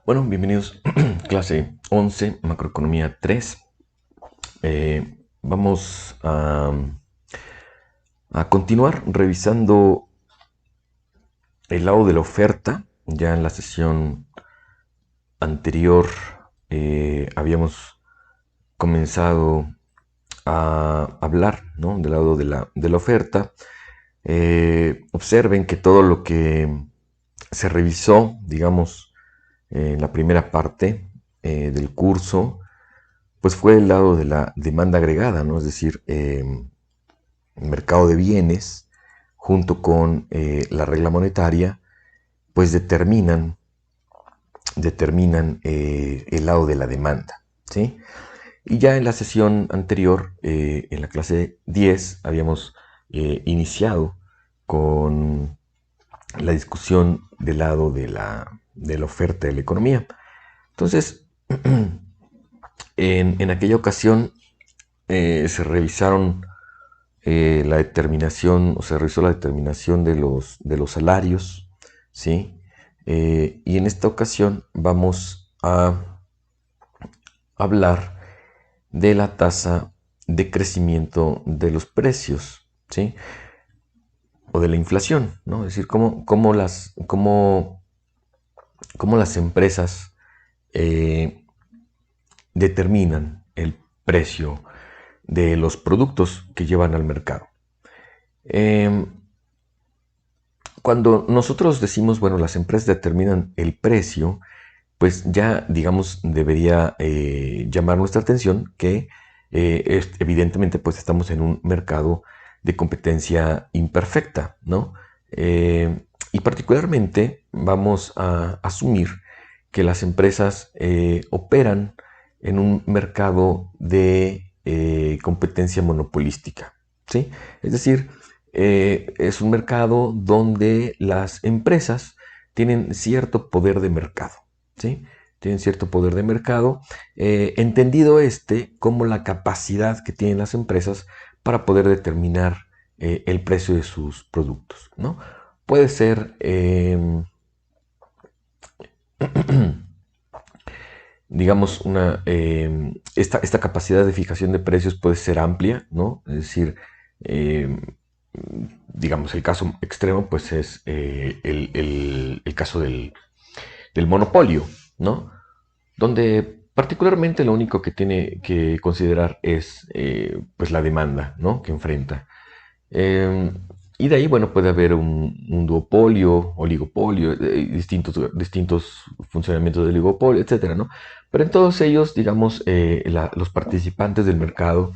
Bueno, bienvenidos clase 11, macroeconomía 3. Vamos a continuar revisando el lado de la oferta. Ya en la sesión anterior habíamos comenzado a hablar, ¿no?, del lado de la oferta. Observen que todo lo que se revisó, digamos, en la primera parte del curso, pues fue el lado de la demanda agregada, ¿no? Es decir, el mercado de bienes junto con la regla monetaria, pues determinan el lado de la demanda, ¿sí? Y ya en la sesión anterior, en la clase 10, habíamos iniciado con la discusión del lado de la oferta de la economía. Entonces, en aquella ocasión se revisaron la determinación, o se revisó la determinación de los salarios, ¿sí? Y en esta ocasión vamos a hablar de la tasa de crecimiento de los precios, ¿sí? O de la inflación, ¿no? Es decir, cómo las empresas determinan el precio de los productos que llevan al mercado. Cuando nosotros decimos, bueno, las empresas determinan el precio, pues ya, digamos, debería llamar nuestra atención que evidentemente pues estamos en un mercado de competencia imperfecta, ¿no? Y particularmente vamos a asumir que las empresas operan en un mercado de competencia monopolística, ¿sí? Es decir, es un mercado donde las empresas tienen cierto poder de mercado, ¿sí? Tienen cierto poder de mercado, entendido como la capacidad que tienen las empresas para poder determinar el precio de sus productos, ¿no? Puede ser digamos, esta capacidad de fijación de precios puede ser amplia, ¿no? Es decir, eh, digamos, el caso extremo pues es el caso del monopolio, ¿no? Donde particularmente lo único que tiene que considerar es pues la demanda, ¿no?, que enfrenta. Eh, y de ahí, bueno, puede haber un duopolio, oligopolio, distintos funcionamientos del oligopolio, etcétera, ¿no? Pero en todos ellos, digamos, los participantes del mercado,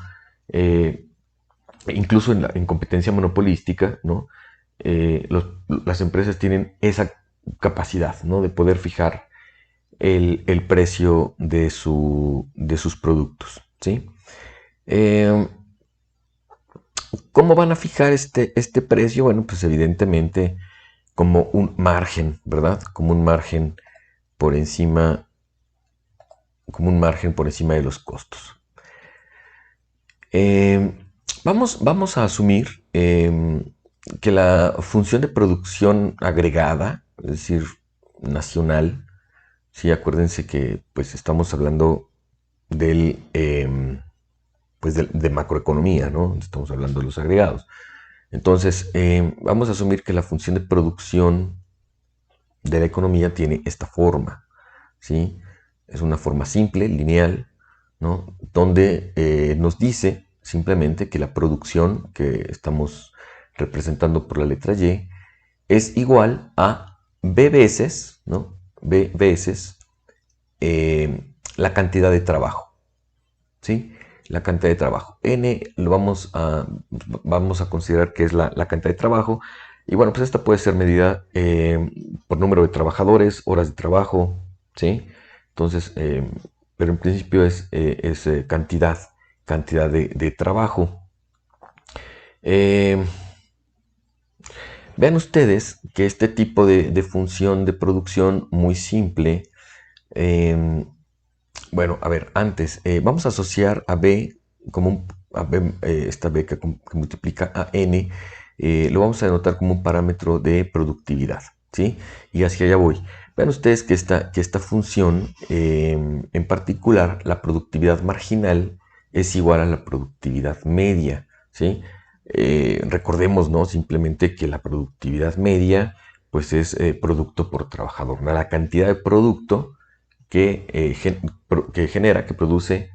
eh, incluso en competencia monopolística, ¿no? Las empresas tienen esa capacidad, ¿no?, de poder fijar el precio de sus productos, ¿sí? Eh, ¿Cómo van a fijar este precio? Bueno, pues evidentemente como un margen, ¿verdad? Como un margen por encima, de los costos. Eh, vamos a asumir que la función de producción agregada, es decir, nacional, sí, acuérdense que pues estamos hablando de macroeconomía, ¿no? Estamos hablando de los agregados. Entonces, vamos a asumir que la función de producción de la economía tiene esta forma, ¿sí? Es una forma simple, lineal, ¿no?, donde nos dice simplemente que la producción que estamos representando por la letra Y es igual a B veces, ¿no?, B veces la cantidad de trabajo, ¿sí? La cantidad de trabajo. N lo vamos a considerar que es la cantidad de trabajo. Y bueno, pues esta puede ser medida por número de trabajadores, horas de trabajo, ¿sí? Entonces, pero en principio es cantidad de trabajo. Vean ustedes que este tipo de función de producción muy simple, bueno, a ver, antes, vamos a asociar a B como esta B que multiplica a N, lo vamos a denotar como un parámetro de productividad, ¿sí? Y hacia allá voy. Vean ustedes que esta función, en particular, la productividad marginal es igual a la productividad media, ¿sí? Recordemos, ¿no? Simplemente que la productividad media, pues es producto por trabajador, ¿no? La cantidad de producto que genera, que produce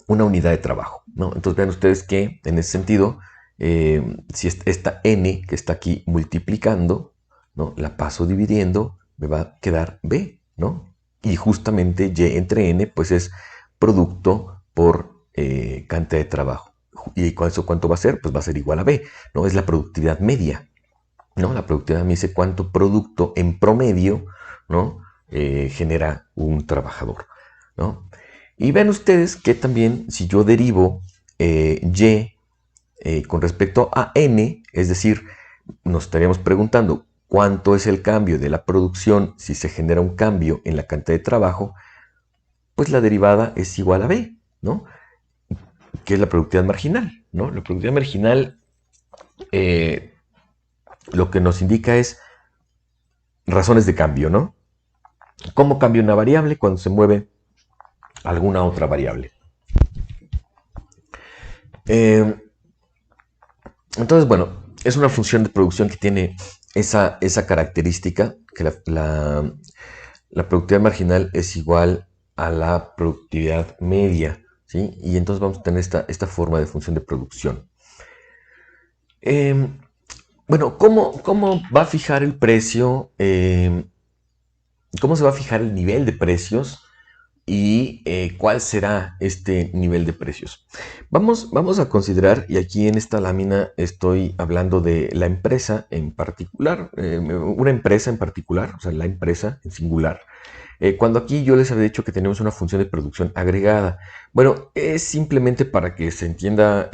una unidad de trabajo, ¿no? Entonces vean ustedes que en ese sentido, si esta n que está aquí multiplicando, ¿no? La paso dividiendo, me va a quedar b, ¿no? Y justamente y entre n, pues es producto por cantidad de trabajo. ¿Y eso cuánto va a ser? Pues va a ser igual a b, ¿no? Es la productividad media, ¿no? La productividad me dice cuánto producto en promedio, ¿no? Genera un trabajador, ¿no? Y vean ustedes que también si yo derivo y con respecto a n, es decir, nos estaríamos preguntando cuánto es el cambio de la producción si se genera un cambio en la cantidad de trabajo, pues la derivada es igual a b, ¿no? Que es la productividad marginal, ¿no? La productividad marginal lo que nos indica es razones de cambio, ¿no? ¿Cómo cambia una variable cuando se mueve alguna otra variable? Entonces, bueno, es una función de producción que tiene esa característica, que la productividad marginal es igual a la productividad media, ¿sí? Y entonces vamos a tener esta forma de función de producción. Bueno, ¿cómo va a fijar el precio? ¿Cómo se va a fijar el nivel de precios? Y cuál será este nivel de precios. Vamos a considerar, y aquí en esta lámina estoy hablando de la empresa en particular, una empresa en particular, o sea, la empresa en singular. Cuando aquí yo les había dicho que tenemos una función de producción agregada. Bueno, es simplemente para que se entienda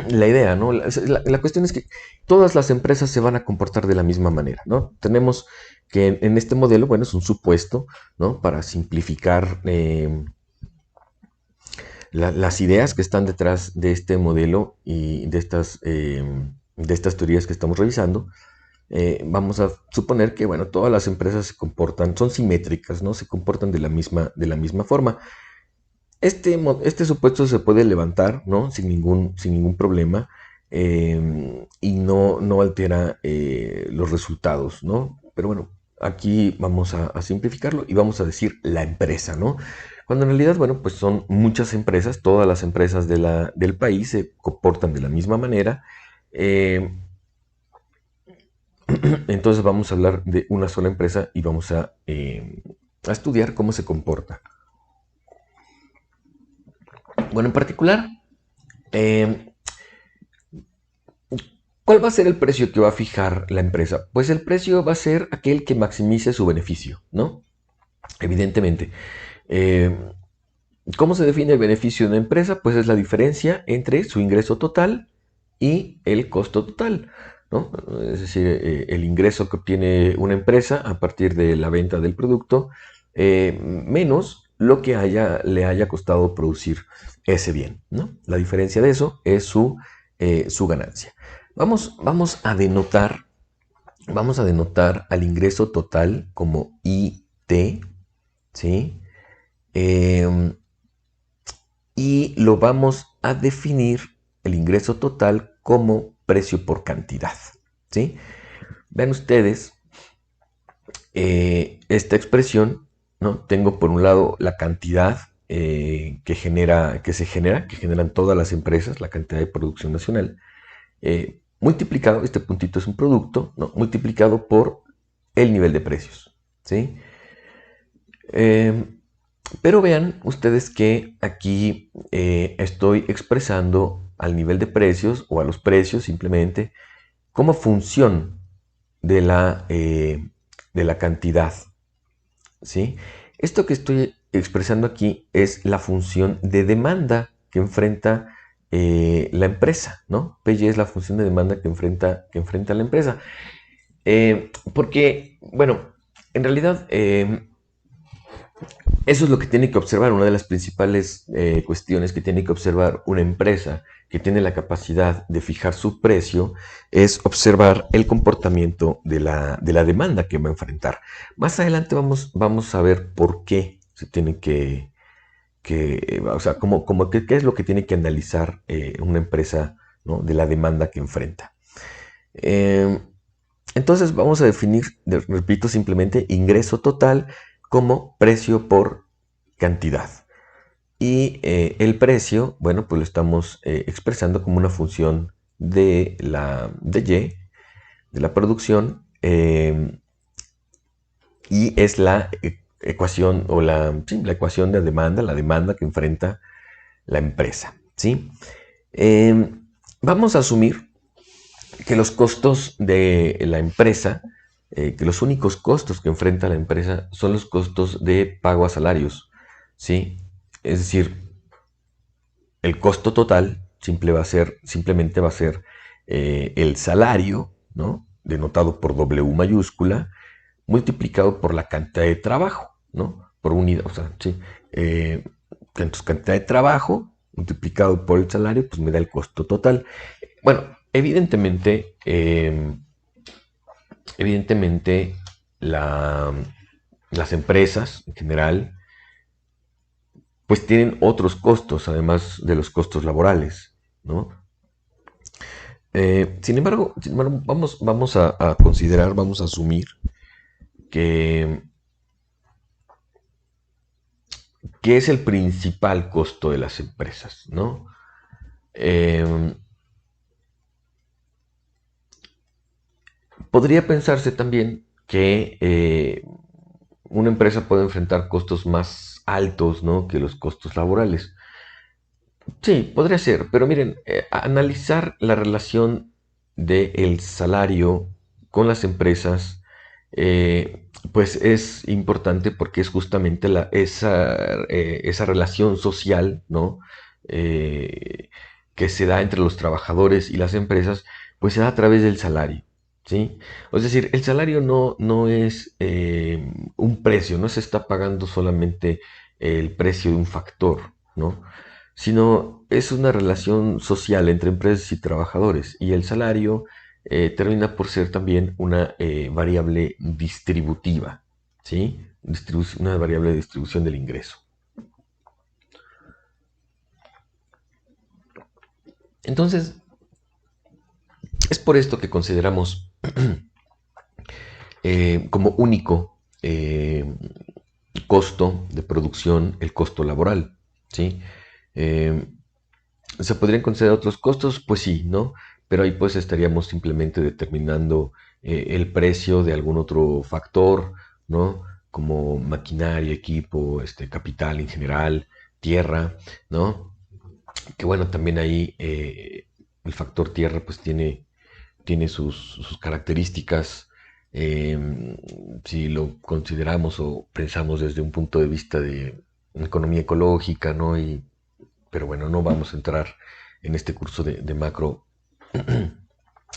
la idea, ¿no? La cuestión es que todas las empresas se van a comportar de la misma manera, ¿no? Tenemos que en este modelo, bueno, es un supuesto, ¿no? Para simplificar las ideas que están detrás de este modelo y de estas teorías que estamos revisando. Vamos a suponer que, bueno, todas las empresas se comportan, son simétricas, ¿no? Se comportan de la misma forma. Este supuesto se puede levantar, ¿no? Sin ningún problema, y no altera los resultados, ¿no? Pero bueno, aquí vamos a simplificarlo y vamos a decir la empresa, ¿no? Cuando en realidad, bueno, pues son muchas empresas, todas las empresas del país se comportan de la misma manera. Entonces vamos a hablar de una sola empresa y vamos a estudiar cómo se comporta. Bueno, en particular, ¿cuál va a ser el precio que va a fijar la empresa? Pues el precio va a ser aquel que maximice su beneficio, ¿no? Evidentemente. ¿Cómo se define el beneficio de una empresa? Pues es la diferencia entre su ingreso total y el costo total, ¿no? Es decir, el ingreso que obtiene una empresa a partir de la venta del producto menos lo que le haya costado producir ese bien, ¿no? La diferencia de eso es su ganancia. Vamos a denotar al ingreso total como IT, ¿sí? Y lo vamos a definir el ingreso total como precio por cantidad, ¿sí? Vean ustedes esta expresión, ¿no? Tengo por un lado la cantidad que generan todas las empresas, la cantidad de producción nacional, multiplicado, este puntito es un producto, ¿no? Multiplicado por el nivel de precios, ¿sí? Pero vean ustedes que aquí estoy expresando al nivel de precios o a los precios simplemente como función de la cantidad, ¿sí? Esto que estoy expresando aquí es la función de demanda que enfrenta la empresa, ¿no? PY es la función de demanda que enfrenta la empresa. Porque, bueno, en realidad eso es lo que tiene que observar, una de las principales cuestiones que tiene que observar una empresa que tiene la capacidad de fijar su precio es observar el comportamiento de la demanda que va a enfrentar. Más adelante vamos a ver por qué se tiene o sea, qué es lo que tiene que analizar una empresa, ¿no?, de la demanda que enfrenta. Eh, entonces vamos a definir, repito, simplemente ingreso total como precio por cantidad. Y el precio, bueno, pues lo estamos expresando como una función de Y, de la producción, y es la ecuación o la ecuación de demanda, la demanda que enfrenta la empresa, ¿sí? Vamos a asumir que los costos de la empresa, que los únicos costos que enfrenta la empresa son los costos de pago a salarios, ¿sí? Es decir, el costo total simplemente va a ser el salario, ¿no?, denotado por W mayúscula, multiplicado por la cantidad de trabajo, ¿no? Por unidad, o sea, ¿sí? Entonces, cantidad de trabajo multiplicado por el salario, pues me da el costo total. Bueno, evidentemente las empresas en general, pues tienen otros costos, además de los costos laborales, ¿no? Sin embargo, vamos a considerar, vamos a asumir que, que es el principal costo de las empresas, ¿no? Podría pensarse también que una empresa puede enfrentar costos más altos, ¿no?, que los costos laborales. Sí, podría ser, pero miren, analizar la relación del salario con las empresas, pues es importante porque es justamente esa relación social, ¿no?, Eh, que se da entre los trabajadores y las empresas, pues se da a través del salario, ¿sí? Es decir, el salario no es un precio, no se está pagando solamente el precio de un factor, ¿no?, sino es una relación social entre empresas y trabajadores, y el salario termina por ser también una variable distributiva, ¿sí? Una variable de distribución del ingreso. Entonces, es por esto que consideramos como único costo de producción el costo laboral, ¿sí? Eh, ¿Se podrían considerar otros costos? Pues sí, ¿no? Pero ahí pues estaríamos simplemente determinando el precio de algún otro factor, ¿no? Como maquinaria, equipo, capital en general, tierra, ¿no? Que bueno, también ahí el factor tierra pues tiene sus características. Si lo consideramos o pensamos desde un punto de vista de economía ecológica, ¿no? Pero bueno, no vamos a entrar en este curso de macro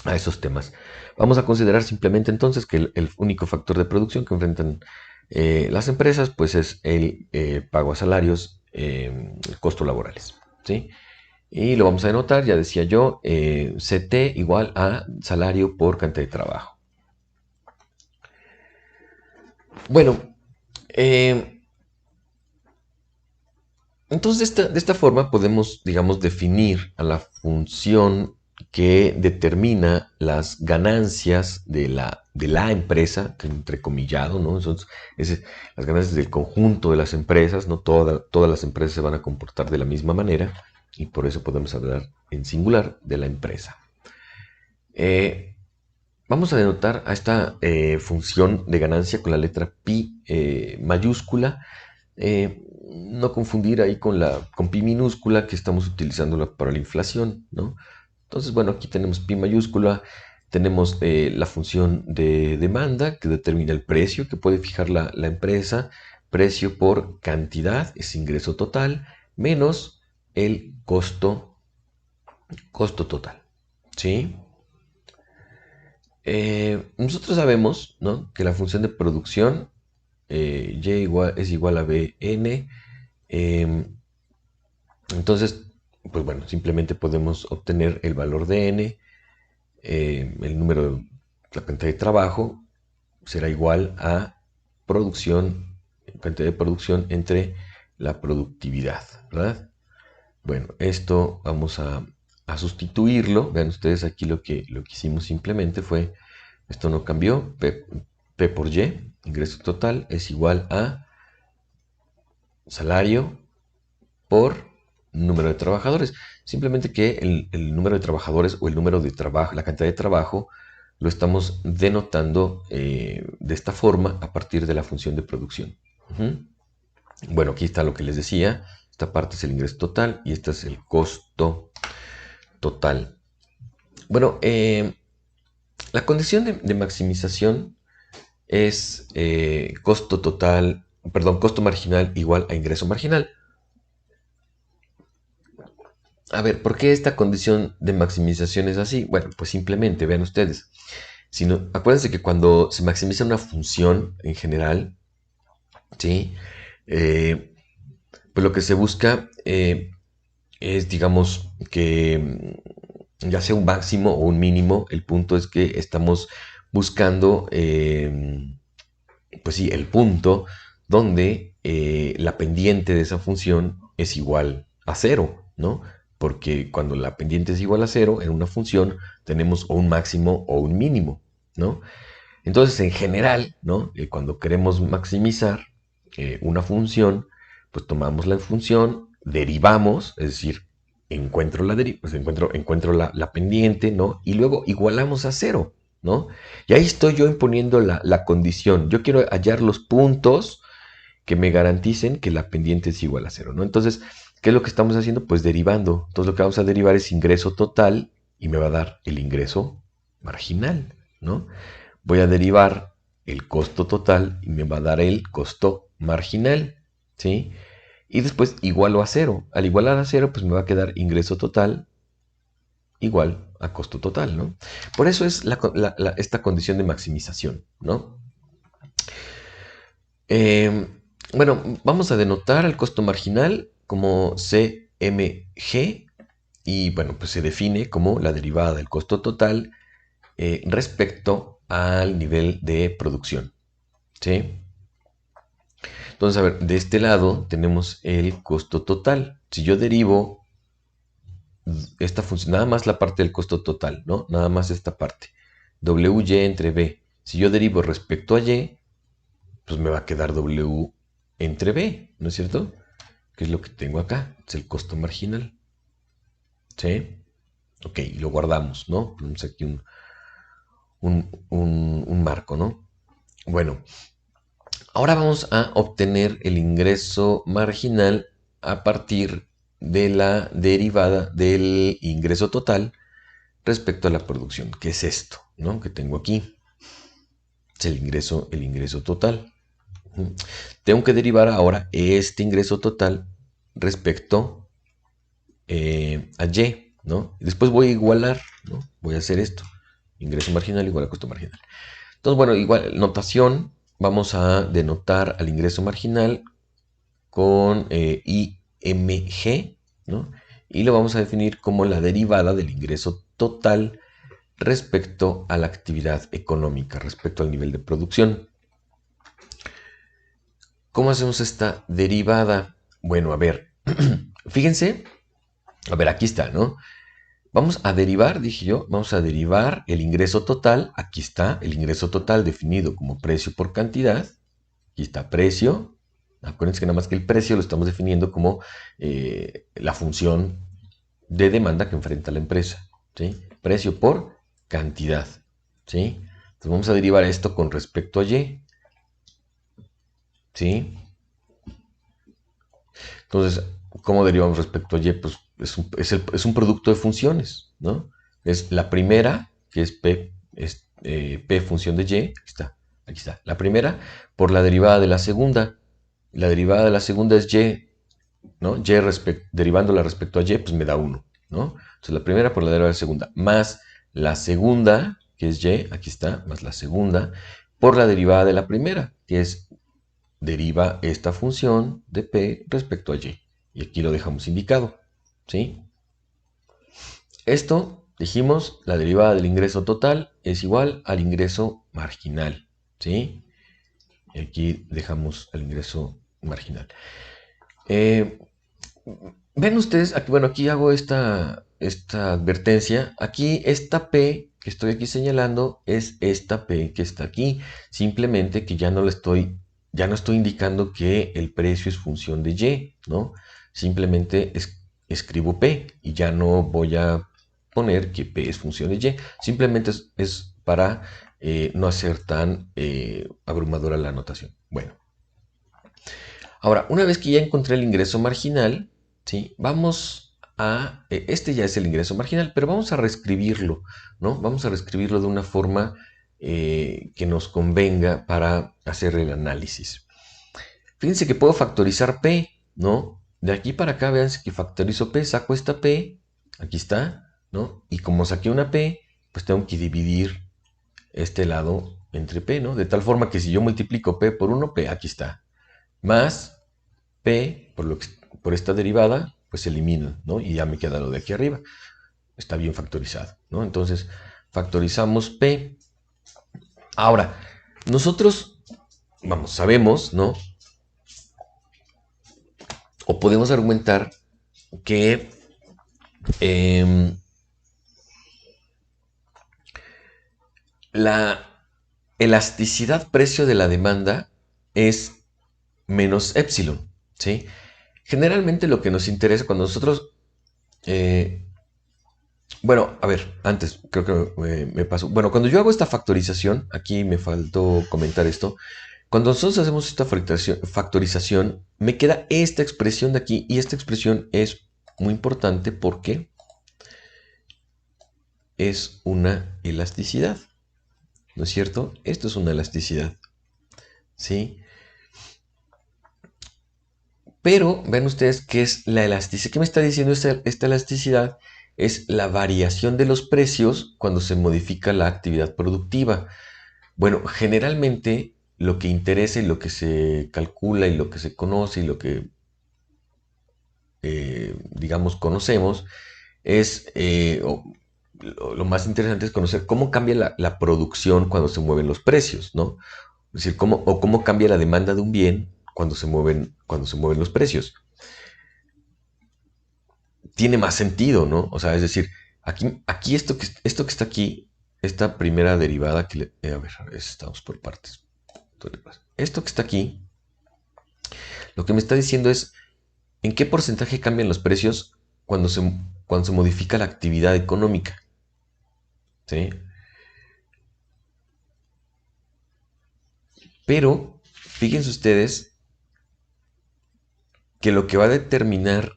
a esos temas. Vamos a considerar simplemente entonces que el único factor de producción que enfrentan las empresas pues es el pago a salarios, costos laborales, ¿sí? Y lo vamos a denotar, ya decía yo, CT igual a salario por cantidad de trabajo. Bueno, entonces de esta forma podemos, digamos, definir a la función que determina las ganancias de la empresa, entrecomillado, ¿no? Las ganancias del conjunto de las empresas, no todas las empresas se van a comportar de la misma manera, y por eso podemos hablar en singular de la empresa. Vamos a denotar a esta función de ganancia con la letra pi mayúscula. No confundir ahí con pi minúscula, que estamos utilizándola para la inflación, ¿no? Entonces, bueno, aquí tenemos pi mayúscula, tenemos la función de demanda que determina el precio que puede fijar la empresa, precio por cantidad, es ingreso total, menos el costo total, ¿sí? Nosotros sabemos, ¿no?, que la función de producción es igual a Bn. Entonces, pues bueno, simplemente podemos obtener el valor de n, el número, la cantidad de trabajo, será igual a producción, cantidad de producción entre la productividad, ¿verdad? Bueno, esto vamos a sustituirlo. Vean ustedes aquí lo que hicimos simplemente fue, esto no cambió, P por Y, ingreso total, es igual a salario por número de trabajadores. Simplemente que el número de trabajadores o el número de trabajo, la cantidad de trabajo, lo estamos denotando de esta forma a partir de la función de producción. Bueno, aquí está lo que les decía. Esta parte es el ingreso total y este es el costo total. Bueno, la condición de maximización es costo total, perdón, costo marginal igual a ingreso marginal. A ver, ¿por qué esta condición de maximización es así? Bueno, pues simplemente, vean ustedes. Acuérdense que cuando se maximiza una función en general, ¿sí? Pues lo que se busca es, digamos, que ya sea un máximo o un mínimo, el punto es que estamos buscando, pues sí, el punto donde la pendiente de esa función es igual a cero, ¿no? Porque cuando la pendiente es igual a cero, en una función tenemos o un máximo o un mínimo, ¿no? Entonces, en general, ¿no? Cuando queremos maximizar una función, pues tomamos la función, derivamos, es decir, pues encuentro la pendiente, ¿no? Y luego igualamos a cero, ¿no? Y ahí estoy yo imponiendo la condición. Yo quiero hallar los puntos que me garanticen que la pendiente es igual a cero, ¿no? Entonces, ¿qué es lo que estamos haciendo? Pues derivando. Entonces, lo que vamos a derivar es ingreso total y me va a dar el ingreso marginal, ¿no? Voy a derivar el costo total y me va a dar el costo marginal, ¿sí? Y después igualo a cero. Al igualar a cero, pues me va a quedar ingreso total igual a costo total, ¿no? Por eso es esta condición de maximización, ¿no? Eh, bueno, vamos a denotar el costo marginal como CMG y bueno, pues se define como la derivada del costo total respecto al nivel de producción, ¿sí? Entonces, a ver, de este lado tenemos el costo total. Si yo derivo esta función, nada más la parte del costo total, ¿no? Nada más esta parte. WY entre B. Si yo derivo respecto a Y, pues me va a quedar W entre B, ¿no es cierto? Que es lo que tengo acá, es el costo marginal. ¿Sí? Ok, lo guardamos, ¿no? Ponemos aquí un marco, ¿no? Bueno, ahora vamos a obtener el ingreso marginal a partir de la derivada del ingreso total respecto a la producción, que es esto, ¿no? Que tengo aquí. Es el ingreso total. Tengo que derivar ahora este ingreso total respecto a Y, ¿no? Y después voy a igualar, ¿no? Voy a hacer esto. Ingreso marginal igual a costo marginal. Entonces, bueno, igual, notación, vamos a denotar al ingreso marginal con IMG, ¿no? Y lo vamos a definir como la derivada del ingreso total respecto a la actividad económica, respecto al nivel de producción. ¿Cómo hacemos esta derivada? Bueno, a ver, fíjense, a ver, aquí está, ¿no? Vamos a derivar, dije yo, vamos a derivar el ingreso total. Aquí está el ingreso total definido como precio por cantidad. Aquí está precio. Acuérdense que nada más que el precio lo estamos definiendo como la función de demanda que enfrenta la empresa, ¿sí? Precio por cantidad, ¿sí? Entonces vamos a derivar esto con respecto a Y, ¿sí? Entonces, ¿cómo derivamos respecto a Y? Pues es un producto de funciones, ¿no? Es la primera, que es P función de Y, aquí está, la primera, por la derivada de la segunda. La derivada de la segunda es Y, ¿no? Derivándola respecto a Y, pues me da 1, ¿no? Entonces, la primera por la derivada de la segunda, más la segunda, que es Y, aquí está, más la segunda, por la derivada de la primera, que es deriva esta función de P respecto a Y. Y aquí lo dejamos indicado, ¿sí? Esto, dijimos, la derivada del ingreso total es igual al ingreso marginal, ¿sí? Y aquí dejamos el ingreso marginal. Eh, Ven ustedes, aquí, bueno, aquí hago esta advertencia. Aquí esta P que estoy aquí señalando es esta P que está aquí. Simplemente que ya no estoy indicando que el precio es función de Y, ¿no? Simplemente escribo P y ya no voy a poner que P es función de Y. Simplemente es para no hacer tan abrumadora la anotación. Bueno. Ahora, una vez que ya encontré el ingreso marginal, ¿sí? Vamos a... este ya es el ingreso marginal, pero vamos a reescribirlo, ¿no? Vamos a reescribirlo de una forma que nos convenga para hacer el análisis. Fíjense que puedo factorizar P, ¿no? De aquí para acá, vean que factorizo P, saco esta P, aquí está, ¿no? Y como saqué una P, pues tengo que dividir este lado entre P, ¿no? De tal forma que si yo multiplico P por 1, P aquí está. Más P, por esta derivada, pues se elimina, ¿no? Y ya me queda lo de aquí arriba. Está bien factorizado, ¿no? Entonces, factorizamos P. Ahora, nosotros, vamos, sabemos, ¿no? O podemos argumentar que la elasticidad precio de la demanda es menos epsilon, ¿sí? Generalmente lo que nos interesa cuando nosotros bueno, a ver, antes creo que me pasó. Bueno, cuando yo hago esta factorización, aquí me faltó comentar esto. Cuando nosotros hacemos esta factorización, me queda esta expresión de aquí. Y esta expresión es muy importante porque es una elasticidad. ¿No es cierto? Esto es una elasticidad. ¿Sí? Pero ven ustedes qué es la elasticidad. ¿Qué me está diciendo esta elasticidad? Es la variación de los precios cuando se modifica la actividad productiva. Bueno, generalmente lo que interesa y lo que se calcula y lo que se conoce y lo que, digamos, conocemos es, lo más interesante es conocer cómo cambia la producción cuando se mueven los precios, ¿no? Es decir, cómo cambia la demanda de un bien cuando se mueven los precios. Tiene más sentido, ¿no? O sea, es decir, aquí esto que está aquí, esta primera derivada a ver, estamos por partes. Esto que está aquí, lo que me está diciendo es en qué porcentaje cambian los precios cuando se modifica la actividad económica. ¿Sí? Pero fíjense ustedes que lo que va a determinar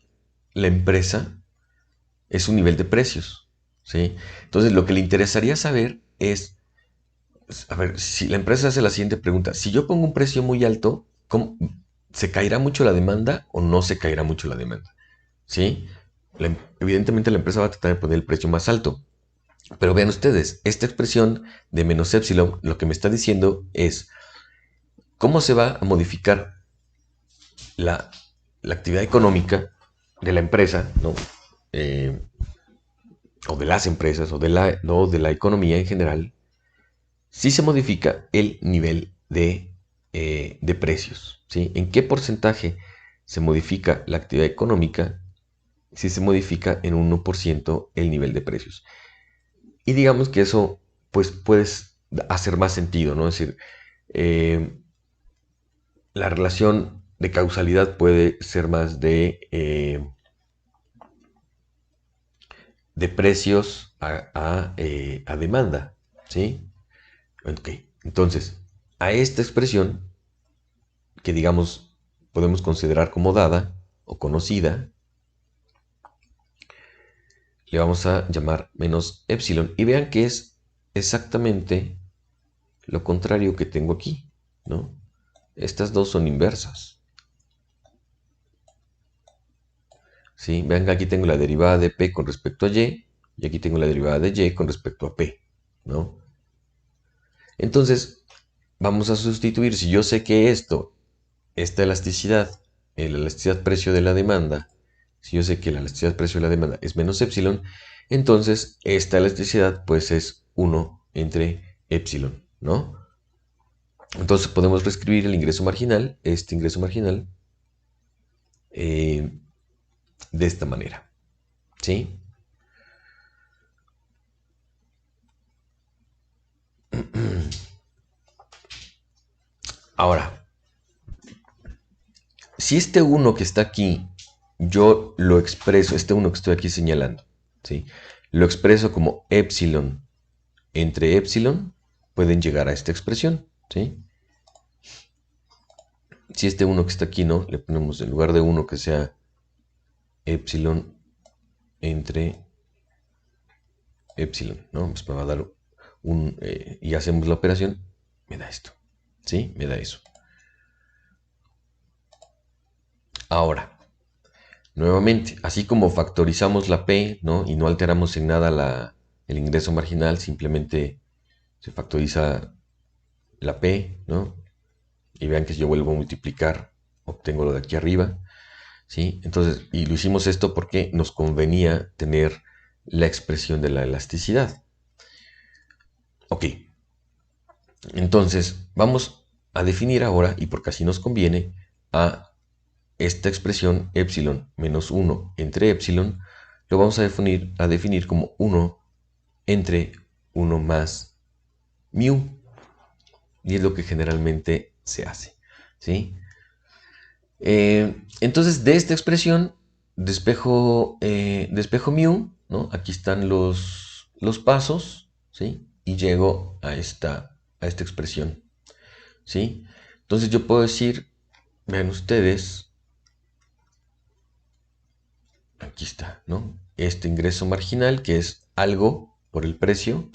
la empresa es su nivel de precios. ¿Sí? Entonces lo que le interesaría saber es, a ver, si la empresa hace la siguiente pregunta, si yo pongo un precio muy alto, ¿se caerá mucho la demanda o no se caerá mucho la demanda? ¿Sí? Evidentemente la empresa va a tratar de poner el precio más alto. Pero vean ustedes, esta expresión de menos epsilon lo que me está diciendo es cómo se va a modificar la, la actividad económica de la empresa, ¿no? O de las empresas, no, de la economía en general, si se modifica el nivel de precios. ¿Sí? ¿En qué porcentaje se modifica la actividad económica si se modifica en 1% el nivel de precios? Y digamos que eso pues puede hacer más sentido, ¿no? Es decir, la relación de causalidad puede ser más de precios a demanda, ¿sí? Ok, entonces, a esta expresión, que digamos podemos considerar como dada o conocida, le vamos a llamar menos epsilon. Y vean que es exactamente lo contrario que tengo aquí, ¿no? Estas dos son inversas. ¿Sí? Vean que aquí tengo la derivada de P con respecto a y aquí tengo la derivada de Y con respecto a P, ¿no? Entonces, vamos a sustituir, si yo sé que esta elasticidad, la elasticidad precio de la demanda, si yo sé que la elasticidad precio de la demanda es menos epsilon, Entonces, esta elasticidad pues es 1 entre epsilon, ¿no? Entonces podemos reescribir el ingreso marginal, este ingreso marginal, de esta manera, ¿sí? Ahora, si este 1 que está aquí, yo lo expreso, este 1 que estoy aquí señalando, ¿sí? Lo expreso como epsilon entre epsilon, pueden llegar a esta expresión, ¿sí? Si este 1 que está aquí, ¿no? Le ponemos en lugar de 1 que sea epsilon entre epsilon, ¿no? Pues me va a dar y hacemos la operación, me da esto, ¿sí? Me da eso. Ahora, nuevamente, así como factorizamos la P, ¿no? Y no alteramos en nada el ingreso marginal, simplemente se factoriza la P, ¿no? Y vean que si yo vuelvo a multiplicar, obtengo lo de aquí arriba, ¿sí? Entonces, y lo hicimos esto porque nos convenía tener la expresión de la elasticidad. Ok, entonces vamos a definir ahora, y porque así nos conviene, a esta expresión epsilon menos 1 entre epsilon, lo vamos a definir como 1 entre 1 más mu, y es lo que generalmente se hace, ¿sí? Entonces, de esta expresión, despejo mu, ¿no? Aquí están los pasos, ¿sí? Y llego a esta expresión, ¿sí? Entonces yo puedo decir, vean ustedes, aquí está, ¿no? Este ingreso marginal, que es algo por el precio,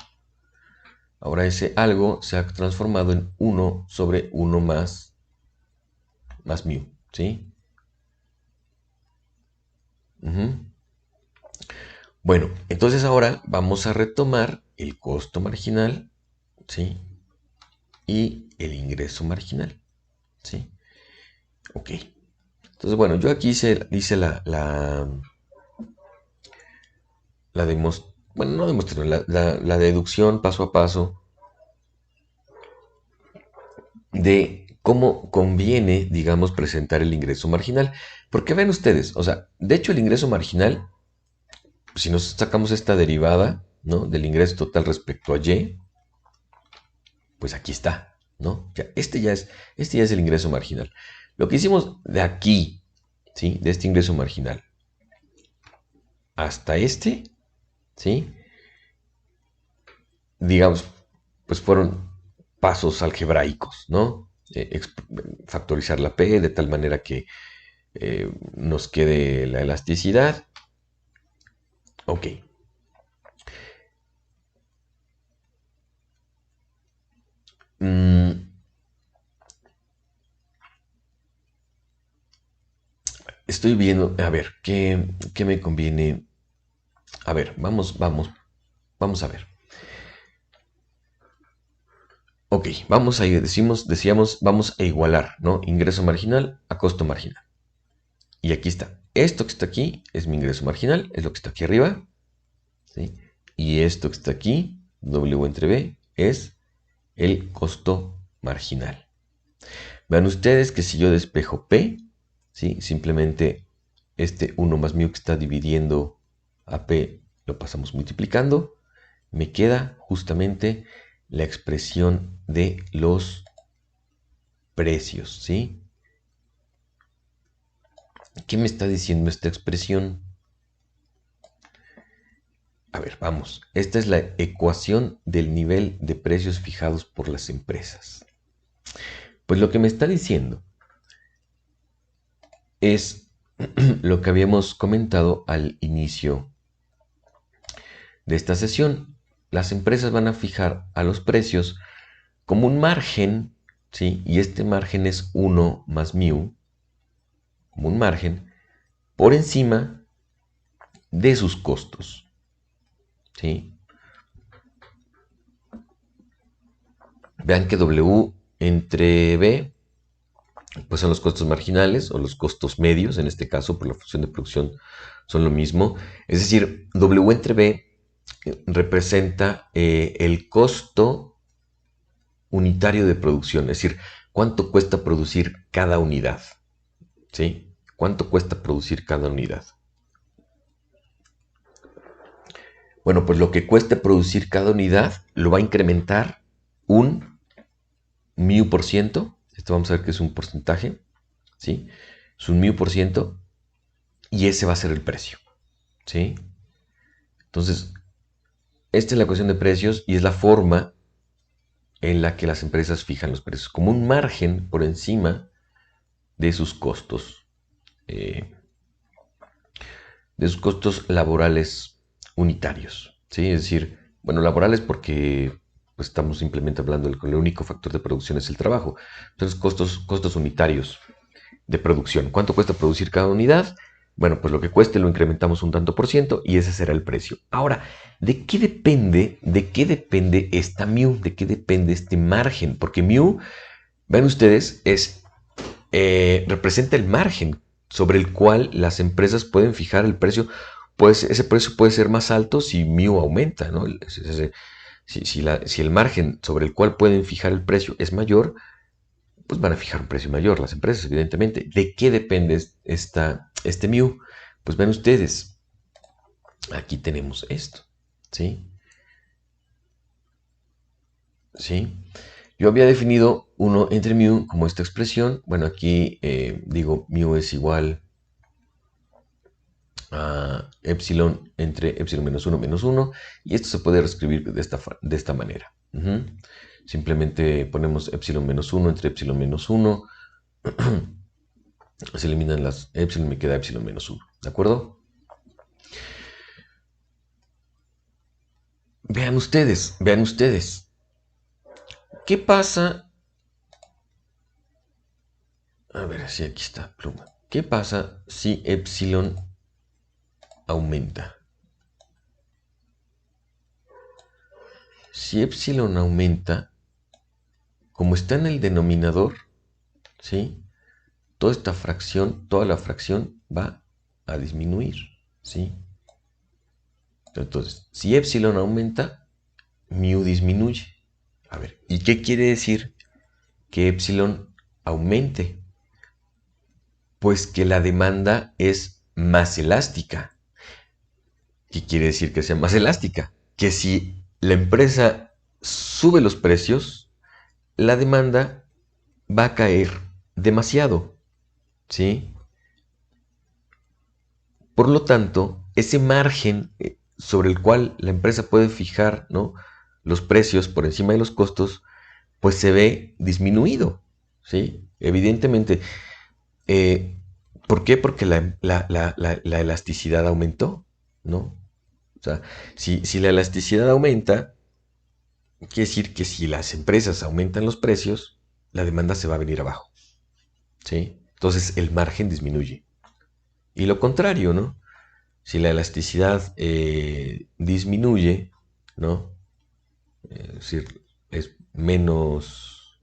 ahora ese algo se ha transformado en 1 sobre 1 más mu, ¿sí? Bueno, entonces ahora vamos a retomar el costo marginal, ¿sí? Y el ingreso marginal, ¿sí? Ok. Entonces, bueno, yo aquí hice bueno, no demostración, la deducción paso a paso de cómo conviene, digamos, presentar el ingreso marginal. Porque ven ustedes, o sea, de hecho el ingreso marginal, si nos sacamos esta derivada, ¿no? Del ingreso total respecto a Y, pues aquí está, ¿no? Ya, este ya es el ingreso marginal. Lo que hicimos de aquí, ¿sí? De este ingreso marginal hasta este, ¿sí? Digamos, pues fueron pasos algebraicos, ¿no? Factorizar la P de tal manera que nos quede la elasticidad. Ok. Mm, estoy viendo, a ver, ¿qué me conviene? A ver, vamos a ver. Ok, vamos a ir, decíamos, vamos a igualar, ¿no? Ingreso marginal a costo marginal. Y aquí está. Esto que está aquí es mi ingreso marginal, es lo que está aquí arriba, ¿sí? Y esto que está aquí, W entre B, es el costo marginal. Vean ustedes que si yo despejo P, ¿sí? Simplemente este 1 más mu que está dividiendo a P lo pasamos multiplicando, me queda justamente la expresión de los precios, ¿sí? ¿Qué me está diciendo esta expresión? A ver, vamos. Esta es la ecuación del nivel de precios fijados por las empresas. Pues lo que me está diciendo es lo que habíamos comentado al inicio de esta sesión. Las empresas van a fijar a los precios como un margen, ¿sí? Y este margen es 1 más mu, como un margen, por encima de sus costos, ¿sí? Vean que W entre B pues son los costos marginales o los costos medios, en este caso por la función de producción son lo mismo. Es decir, W entre B representa el costo unitario de producción, es decir, cuánto cuesta producir cada unidad, ¿sí? ¿Cuánto cuesta producir cada unidad? Bueno, pues lo que cuesta producir cada unidad lo va a incrementar un mu por ciento. Esto vamos a ver que es un porcentaje, ¿sí? Es un mu por ciento y ese va a ser el precio, ¿sí? Entonces, esta es la ecuación de precios y es la forma en la que las empresas fijan los precios, como un margen por encima de sus costos, eh, laborales unitarios, ¿sí? Es decir, bueno, laborales porque pues, estamos simplemente hablando del que el único factor de producción es el trabajo. Entonces, costos unitarios de producción. ¿Cuánto cuesta producir cada unidad? Bueno, pues lo que cueste lo incrementamos un tanto por ciento y ese será el precio. Ahora, ¿de qué depende esta mu? ¿De qué depende este margen? Porque mu, ven ustedes, representa el margen sobre el cual las empresas pueden fijar el precio. Pues ese precio puede ser más alto si mu aumenta, ¿no? Si el margen sobre el cual pueden fijar el precio es mayor, pues van a fijar un precio mayor las empresas, evidentemente. ¿De qué depende este mu? Pues ven ustedes, aquí tenemos esto, ¿sí? ¿Sí? Yo había definido 1 entre mu como esta expresión. Bueno, aquí digo mu es igual a epsilon entre epsilon menos 1, y esto se puede reescribir de esta manera. Simplemente ponemos epsilon menos 1 entre epsilon menos 1. Se eliminan las epsilon y me queda epsilon menos 1. ¿De acuerdo? Vean ustedes. ¿Qué pasa? A ver, si aquí está, pluma. ¿Qué pasa si epsilon aumenta? Si epsilon aumenta, como está en el denominador, ¿sí? Toda la fracción va a disminuir, ¿sí? Entonces, si epsilon aumenta, mu disminuye. A ver, ¿y qué quiere decir que epsilon aumente? Pues que la demanda es más elástica. ¿Qué quiere decir que sea más elástica? Que si la empresa sube los precios, la demanda va a caer demasiado, ¿sí? Por lo tanto, ese margen sobre el cual la empresa puede fijar, ¿no?, los precios por encima de los costos, pues se ve disminuido, ¿sí? Evidentemente. Eh, ¿Por qué? Porque la elasticidad aumentó, ¿no? O sea, si la elasticidad aumenta, quiere decir que si las empresas aumentan los precios, la demanda se va a venir abajo, ¿sí? Entonces el margen disminuye. Y lo contrario, ¿no? Si la elasticidad disminuye, ¿no? Es decir, es menos,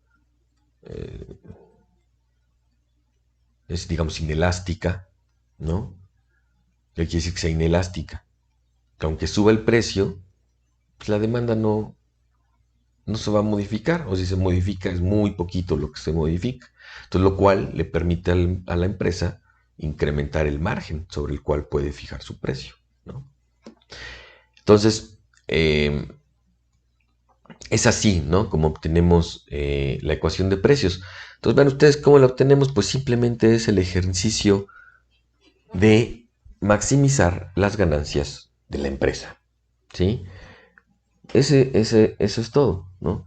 eh, es digamos inelástica, ¿no? ¿Qué quiere decir que sea inelástica? Que aunque suba el precio, pues la demanda no se va a modificar, o si se modifica es muy poquito lo que se modifica. Entonces, lo cual le permite a la empresa incrementar el margen sobre el cual puede fijar su precio, ¿no? Entonces, es así, ¿no? Como obtenemos la ecuación de precios. Entonces, vean ustedes cómo la obtenemos, pues simplemente es el ejercicio de maximizar las ganancias de la empresa, ¿sí? Eso es todo, ¿no?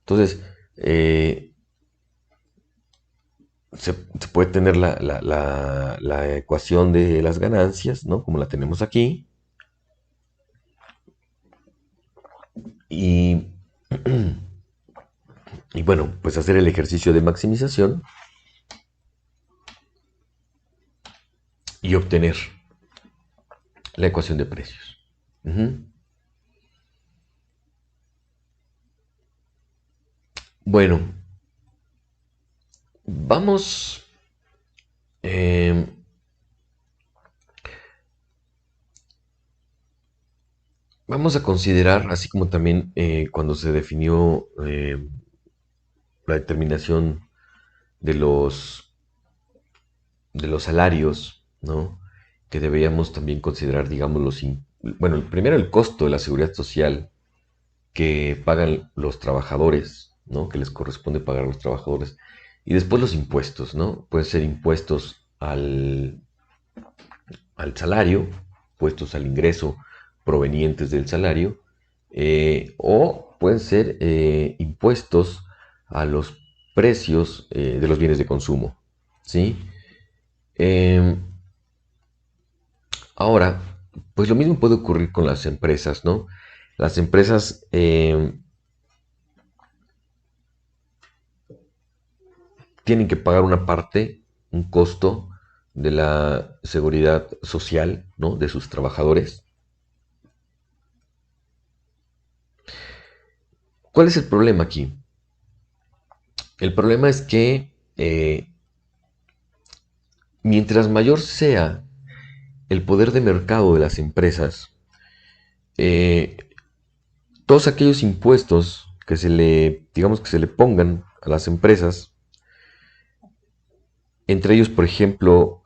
Entonces, se puede tener la ecuación de las ganancias, ¿no? Como la tenemos aquí. Y, y bueno, pues hacer el ejercicio de maximización y obtener la ecuación de precios. Bueno, Vamos, eh, vamos a considerar, así como también cuando se definió la determinación de de los salarios, ¿no? Que deberíamos también considerar, digamos, bueno, primero el costo de la seguridad social que pagan los trabajadores, ¿no? Que les corresponde pagar a los trabajadores. Y después los impuestos, ¿no? Pueden ser impuestos al salario, impuestos al ingreso provenientes del salario, o pueden ser impuestos a los precios de los bienes de consumo, ¿sí? Eh, Ahora, pues lo mismo puede ocurrir con las empresas, ¿no? Las empresas tienen que pagar una parte, un costo de la seguridad social, ¿no? De sus trabajadores. ¿Cuál es el problema aquí? El problema es que mientras mayor sea el poder de mercado de las empresas, eh, todos aquellos impuestos que digamos que se le pongan a las empresas, entre ellos, por ejemplo,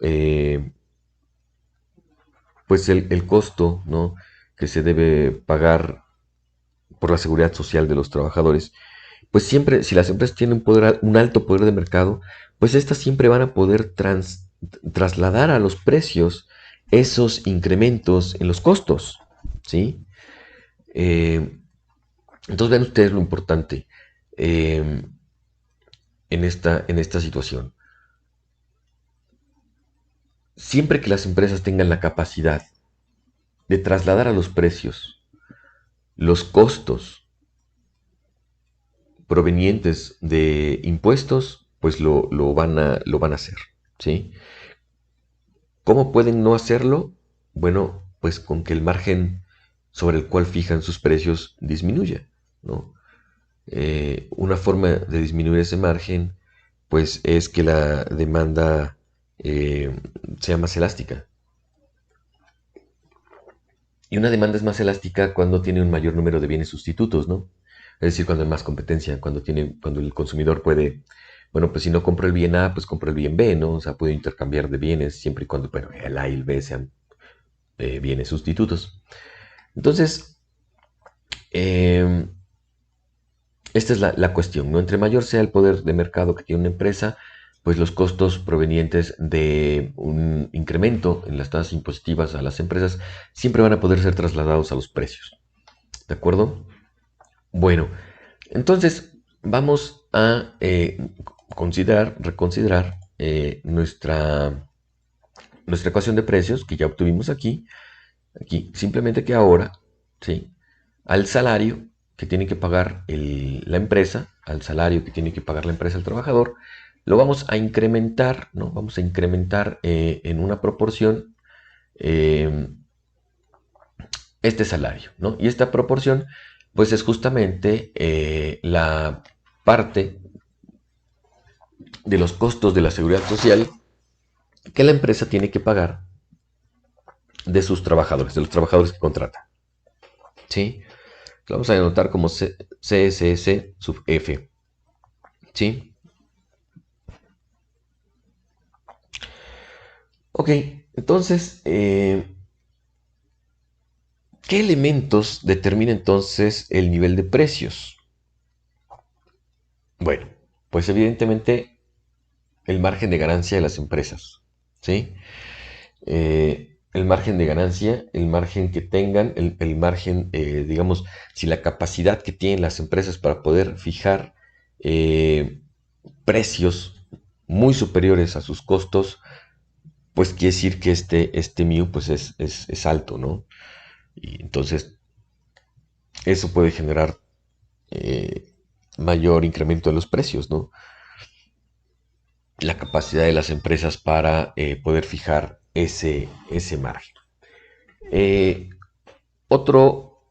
pues el costo, ¿no? Que se debe pagar por la seguridad social de los trabajadores, pues siempre, si las empresas tienen un alto poder de mercado, pues estas siempre van a poder trasladar a los precios esos incrementos en los costos, ¿sí? Eh, entonces vean ustedes lo importante eh, en esta situación. Siempre que las empresas tengan la capacidad de trasladar a los precios los costos provenientes de impuestos, pues lo van a hacer, ¿sí? ¿Cómo pueden no hacerlo? Bueno, pues con que el margen sobre el cual fijan sus precios disminuya, ¿no? Una forma de disminuir ese margen, pues es que la demanda sea más elástica. Y una demanda es más elástica cuando tiene un mayor número de bienes sustitutos, ¿no? Es decir, cuando hay más competencia, cuando el consumidor puede, bueno, pues si no compro el bien A, pues compro el bien B, ¿no? O sea, puedo intercambiar de bienes siempre y cuando, bueno, el A y el B sean bienes sustitutos. Entonces, eh, esta es la cuestión, ¿no? Entre mayor sea el poder de mercado que tiene una empresa, pues los costos provenientes de un incremento en las tasas impositivas a las empresas siempre van a poder ser trasladados a los precios. ¿De acuerdo? Bueno, entonces vamos a reconsiderar nuestra ecuación de precios que ya obtuvimos aquí, simplemente que ahora, ¿sí? Al salario que tiene que pagar la empresa, al salario que tiene que pagar la empresa al trabajador, lo vamos a incrementar, ¿no? Vamos a incrementar en una proporción eh, este salario, ¿no? Y esta proporción, pues es justamente la parte de los costos de la seguridad social que la empresa tiene que pagar de sus trabajadores, de los trabajadores que contrata, ¿sí? Lo vamos a anotar como CSS sub F, ¿sí? Ok, entonces, ¿qué elementos determina entonces el nivel de precios? Bueno, pues evidentemente el margen de ganancia de las empresas, ¿sí? El margen de ganancia, el margen que tengan, el margen, digamos, si la capacidad que tienen las empresas para poder fijar precios muy superiores a sus costos, pues quiere decir que este mu pues es alto, ¿no? Y entonces eso puede generar eh, mayor incremento de los precios, ¿no? La capacidad de las empresas para poder fijar ese margen. Eh, otro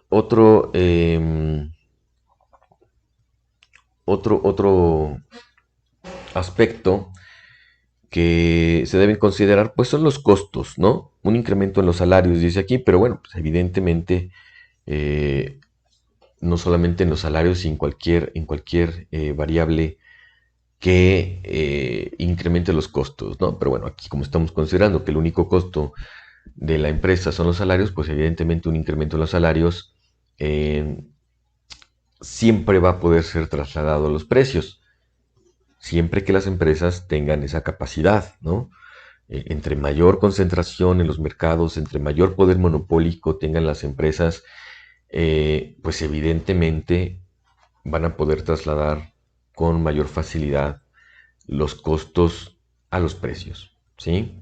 otro otro aspecto que se deben considerar, pues son los costos, ¿no? Un incremento en los salarios, dice aquí, pero bueno, pues evidentemente eh, no solamente en los salarios, sino en cualquier variable que incremente los costos, ¿no? Pero bueno, aquí como estamos considerando que el único costo de la empresa son los salarios, pues evidentemente un incremento en los salarios eh, siempre va a poder ser trasladado a los precios, siempre que las empresas tengan esa capacidad, ¿no? Entre mayor concentración en los mercados, entre mayor poder monopólico tengan las empresas, pues evidentemente van a poder trasladar con mayor facilidad los costos a los precios, ¿sí?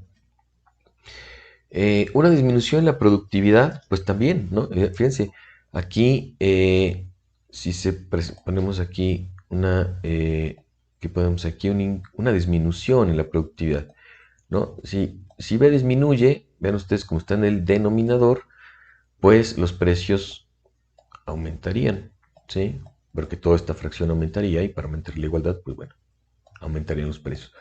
Una disminución en la productividad, pues también, ¿no? Fíjense, aquí, si ponemos aquí que ponemos aquí una disminución en la productividad, ¿no? Si B disminuye, vean ustedes cómo está en el denominador, pues los precios aumentarían, ¿sí? Porque toda esta fracción aumentaría y para aumentar la igualdad, pues bueno, aumentarían los precios.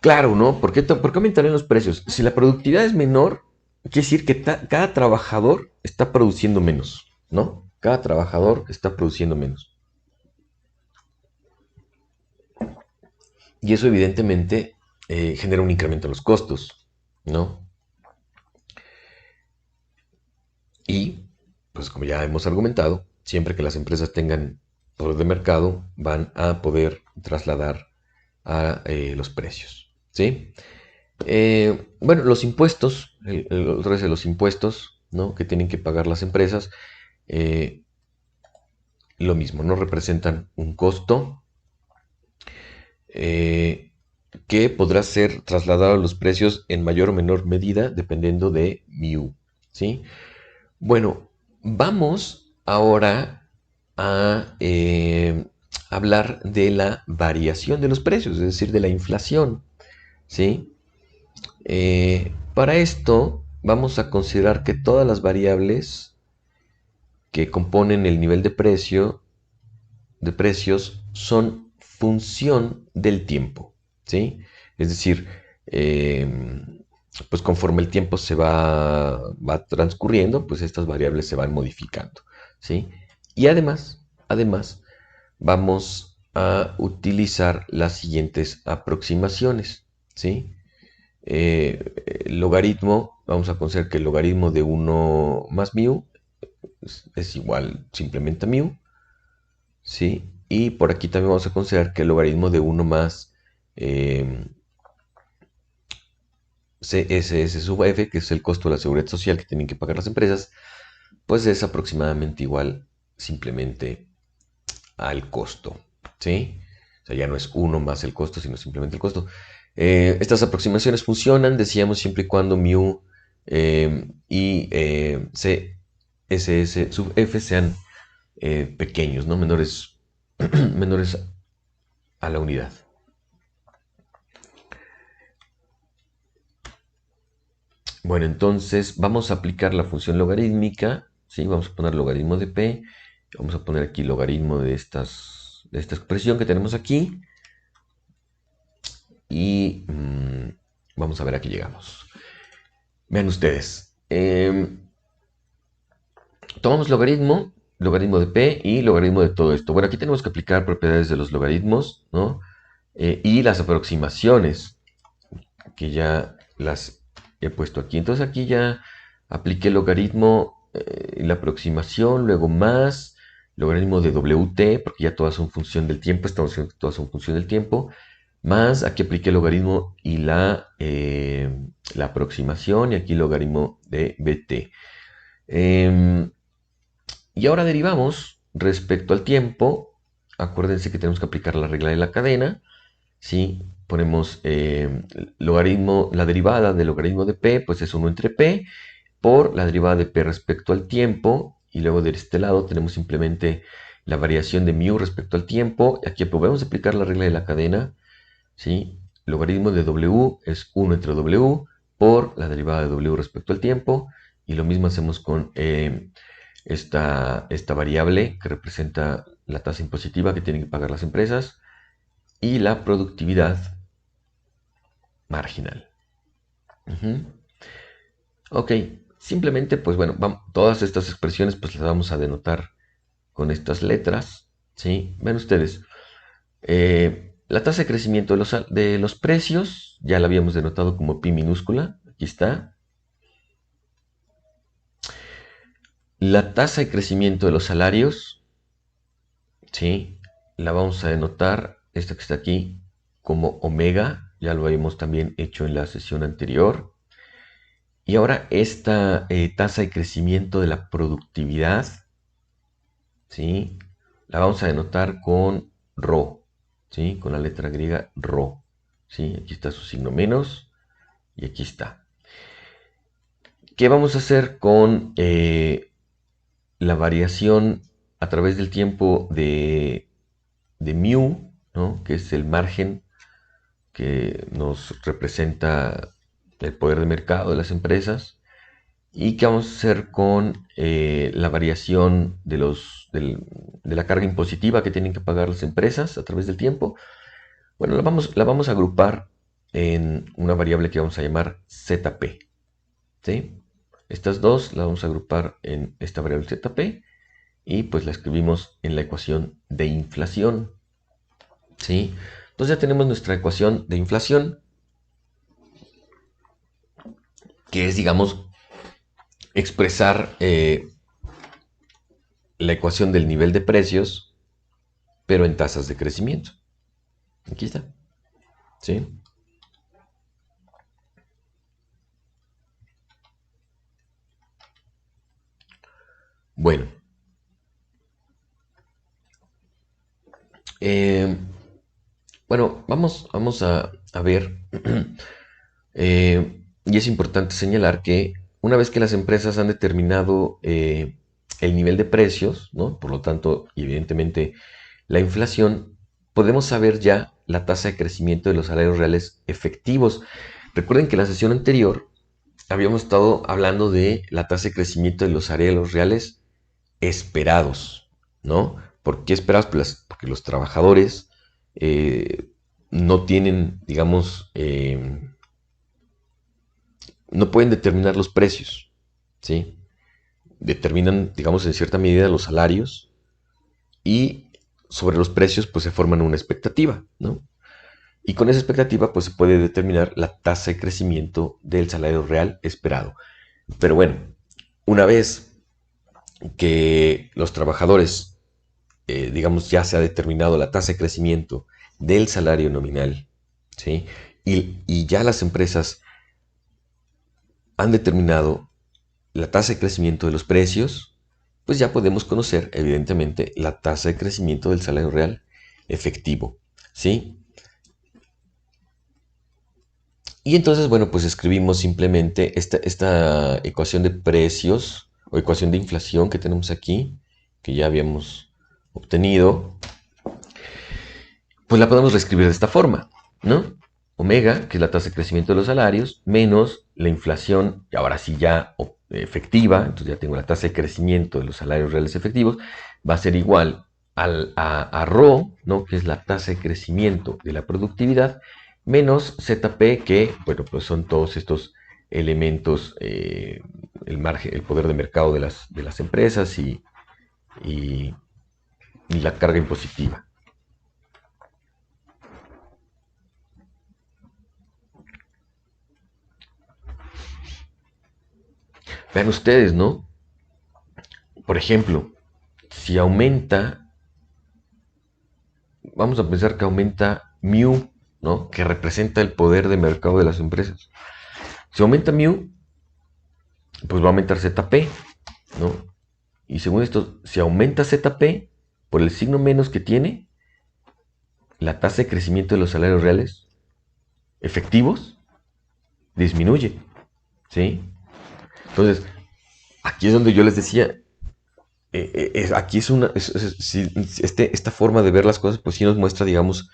Claro, ¿no? ¿Por qué aumentarían los precios? Si la productividad es menor, quiere decir que cada trabajador está produciendo menos, ¿no? Cada trabajador está produciendo menos. Y eso evidentemente genera un incremento en los costos, ¿no? Y, pues como ya hemos argumentado, siempre que las empresas tengan poder de mercado, van a poder trasladar a los precios, ¿sí? Bueno, los impuestos, otra vez los impuestos, ¿no? Que tienen que pagar las empresas, eh, lo mismo, ¿no? Representan un costo eh, que podrá ser trasladado a los precios en mayor o menor medida dependiendo de mu, ¿sí? Bueno, vamos ahora a hablar de la variación de los precios, es decir, de la inflación, ¿sí? Para esto vamos a considerar que todas las variables que componen el nivel de precios son función del tiempo, ¿sí? Es decir, pues conforme el tiempo va transcurriendo, pues estas variables se van modificando, ¿sí? Y además, vamos a utilizar las siguientes aproximaciones, ¿sí? El logaritmo, vamos a considerar que el logaritmo de 1 más mu es igual simplemente a mu, ¿sí? Y por aquí también vamos a considerar que el logaritmo de 1 más CSS sub f, que es el costo de la seguridad social que tienen que pagar las empresas, pues es aproximadamente igual simplemente al costo, ¿sí? O sea, ya no es 1 más el costo, sino simplemente el costo. Estas aproximaciones funcionan, decíamos, siempre y cuando mu y CSS sub f sean pequeños, ¿no? Menores a la unidad. Bueno, entonces vamos a aplicar la función logarítmica, ¿sí? Vamos a poner logaritmo de p, vamos a poner aquí logaritmo de esta expresión que tenemos aquí, y vamos a ver a qué llegamos. Vean ustedes, tomamos logaritmo de p y logaritmo de todo esto. Bueno, aquí tenemos que aplicar propiedades de los logaritmos, ¿no? Y las aproximaciones, que ya las he puesto aquí. Entonces aquí ya apliqué el logaritmo, la aproximación, luego más, logaritmo de WT, porque ya todas son función del tiempo, estamos diciendo que todas son función del tiempo, más aquí apliqué el logaritmo y la aproximación, y aquí el logaritmo de BT. Y ahora derivamos respecto al tiempo. Acuérdense que tenemos que aplicar la regla de la cadena. ¿Sí? Ponemos logaritmo, la derivada del logaritmo de p, pues es 1 entre p, por la derivada de p respecto al tiempo. Y luego de este lado tenemos simplemente la variación de mu respecto al tiempo. Aquí podemos aplicar la regla de la cadena. ¿Sí? Logaritmo de w es 1 entre w por la derivada de w respecto al tiempo. Y lo mismo hacemos con esta variable que representa la tasa impositiva que tienen que pagar las empresas y la productividad marginal. Ok, simplemente, pues bueno, todas estas expresiones pues las vamos a denotar con estas letras, ¿sí? Ven ustedes, la tasa de crecimiento de los precios, ya la habíamos denotado como pi minúscula, aquí está. La tasa de crecimiento de los salarios, ¿sí? La vamos a denotar, esta que está aquí, como omega, ya lo habíamos también hecho en la sesión anterior. Y ahora esta tasa de crecimiento de la productividad, ¿sí? La vamos a denotar con ρ, ¿sí? Con la letra griega ρ, ¿sí? Aquí está su signo menos y aquí está. ¿Qué vamos a hacer con la variación a través del tiempo de mu, ¿no? Que es el margen que nos representa el poder de mercado de las empresas? ¿Y qué vamos a hacer con la variación de la carga impositiva que tienen que pagar las empresas a través del tiempo? Bueno, la vamos a agrupar en una variable que vamos a llamar ZP, ¿sí? Estas dos las vamos a agrupar en esta variable ZP y pues la escribimos en la ecuación de inflación, ¿sí? Entonces ya tenemos nuestra ecuación de inflación, que es, digamos, expresar la ecuación del nivel de precios, pero en tasas de crecimiento. Aquí está, ¿sí? Bueno, vamos a ver, y es importante señalar que una vez que las empresas han determinado el nivel de precios, ¿no? Por lo tanto, evidentemente, la inflación, podemos saber ya la tasa de crecimiento de los salarios reales efectivos. Recuerden que en la sesión anterior habíamos estado hablando de la tasa de crecimiento de los salarios reales esperados, ¿no? ¿Por qué esperados? Pues porque los trabajadores no tienen, digamos, no pueden determinar los precios, ¿sí? Determinan, digamos, en cierta medida los salarios y sobre los precios pues se forman una expectativa, ¿no? Y con esa expectativa pues se puede determinar la tasa de crecimiento del salario real esperado. Pero bueno, una vez que los trabajadores, digamos, ya se ha determinado la tasa de crecimiento del salario nominal, ¿sí? Y ya las empresas han determinado la tasa de crecimiento de los precios, pues ya podemos conocer, evidentemente, la tasa de crecimiento del salario real efectivo, ¿sí? Y entonces, bueno, pues escribimos simplemente esta ecuación de precios o ecuación de inflación que tenemos aquí, que ya habíamos obtenido, pues la podemos reescribir de esta forma, ¿no? Omega, que es la tasa de crecimiento de los salarios, menos la inflación, y ahora sí ya efectiva, entonces ya tengo la tasa de crecimiento de los salarios reales efectivos, va a ser igual a ρ, ¿no? Que es la tasa de crecimiento de la productividad, menos ZP, que, bueno, pues son todos estos elementos, el margen, el poder de mercado de las empresas y la carga impositiva. Vean ustedes, ¿no? Por ejemplo, si aumenta, vamos a pensar que aumenta mu, ¿no? Que representa el poder de mercado de las empresas. Si aumenta mu, pues va a aumentar ZP, ¿no? Y según esto, si aumenta ZP, por el signo menos que tiene, la tasa de crecimiento de los salarios reales efectivos disminuye, ¿sí? Entonces, aquí es donde yo les decía, aquí es una, esta forma de ver las cosas, pues sí nos muestra, digamos,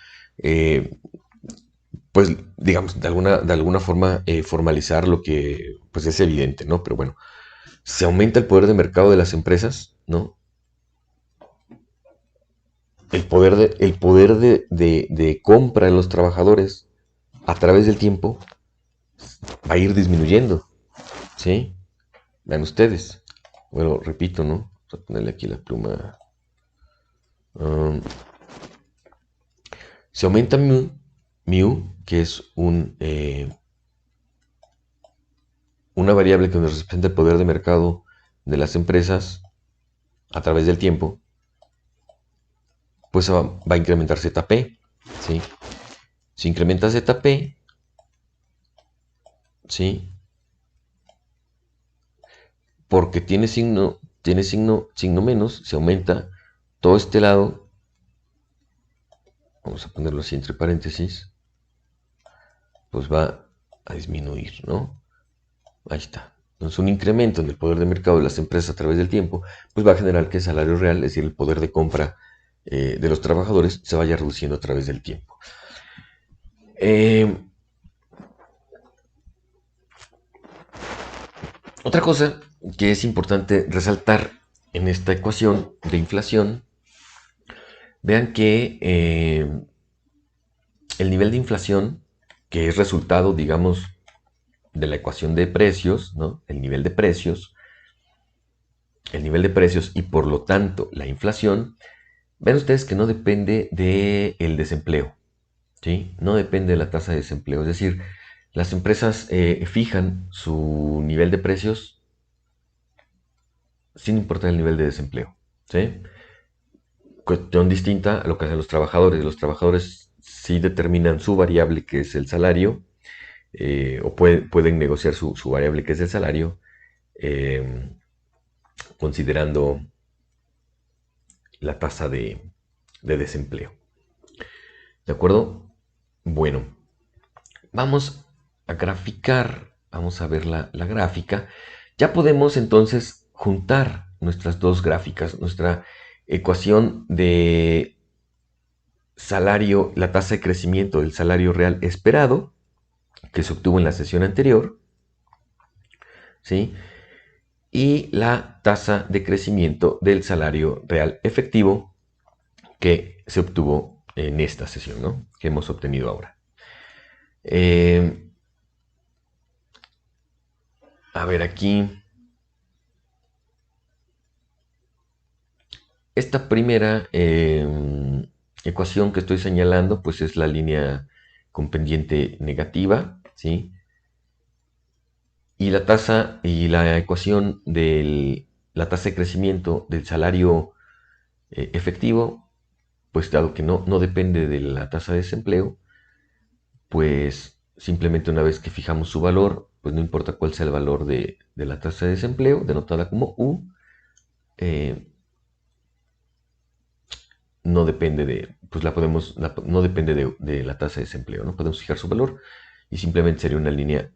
pues, digamos, de alguna forma formalizar lo que, pues es evidente, ¿no? Pero bueno, se aumenta el poder de mercado de las empresas, ¿no? el poder de compra de los trabajadores a través del tiempo va a ir disminuyendo, ¿sí? Vean ustedes. Bueno, repito, ¿no? Vamos a ponerle aquí la pluma. Um, Se aumenta mu, que es una variable que nos representa el poder de mercado de las empresas a través del tiempo, pues va a incrementar ZP, ¿sí? Si incrementa ZP, ¿sí? Porque tiene signo menos, se aumenta todo este lado, vamos a ponerlo así entre paréntesis, pues va a disminuir, ¿no? Ahí está. Entonces, un incremento en el poder de mercado de las empresas a través del tiempo, pues va a generar que el salario real, es decir, el poder de compra de los trabajadores, se vaya reduciendo a través del tiempo. Otra cosa que es importante resaltar en esta ecuación de inflación, vean que el nivel de inflación, que es resultado, digamos, de la ecuación de precios, ¿no? El nivel de precios y por lo tanto la inflación, ven ustedes que no depende del desempleo, ¿sí? No depende de la tasa de desempleo. Es decir, las empresas fijan su nivel de precios sin importar el nivel de desempleo, ¿sí? Cuestión distinta a lo que hacen los trabajadores. Los trabajadores sí determinan su variable, que es el salario, o pueden negociar su variable, que es el salario, eh, considerando la tasa de desempleo. ¿De acuerdo? Bueno, vamos a graficar, vamos a ver la gráfica. Ya podemos entonces juntar nuestras dos gráficas, nuestra ecuación de salario, la tasa de crecimiento del salario real esperado, que se obtuvo en la sesión anterior, ¿sí? Y la tasa de crecimiento del salario real efectivo, que se obtuvo en esta sesión, ¿no? Que hemos obtenido ahora. A ver, aquí. Esta primera ecuación que estoy señalando, pues es la línea con pendiente negativa, ¿sí? Y la tasa y la ecuación de la tasa de crecimiento del salario efectivo, pues dado que no depende de la tasa de desempleo, pues simplemente una vez que fijamos su valor, pues no importa cuál sea el valor de la tasa de desempleo, denotada como U, no depende de, pues no depende de la tasa de desempleo, ¿no? Podemos fijar su valor y simplemente sería una línea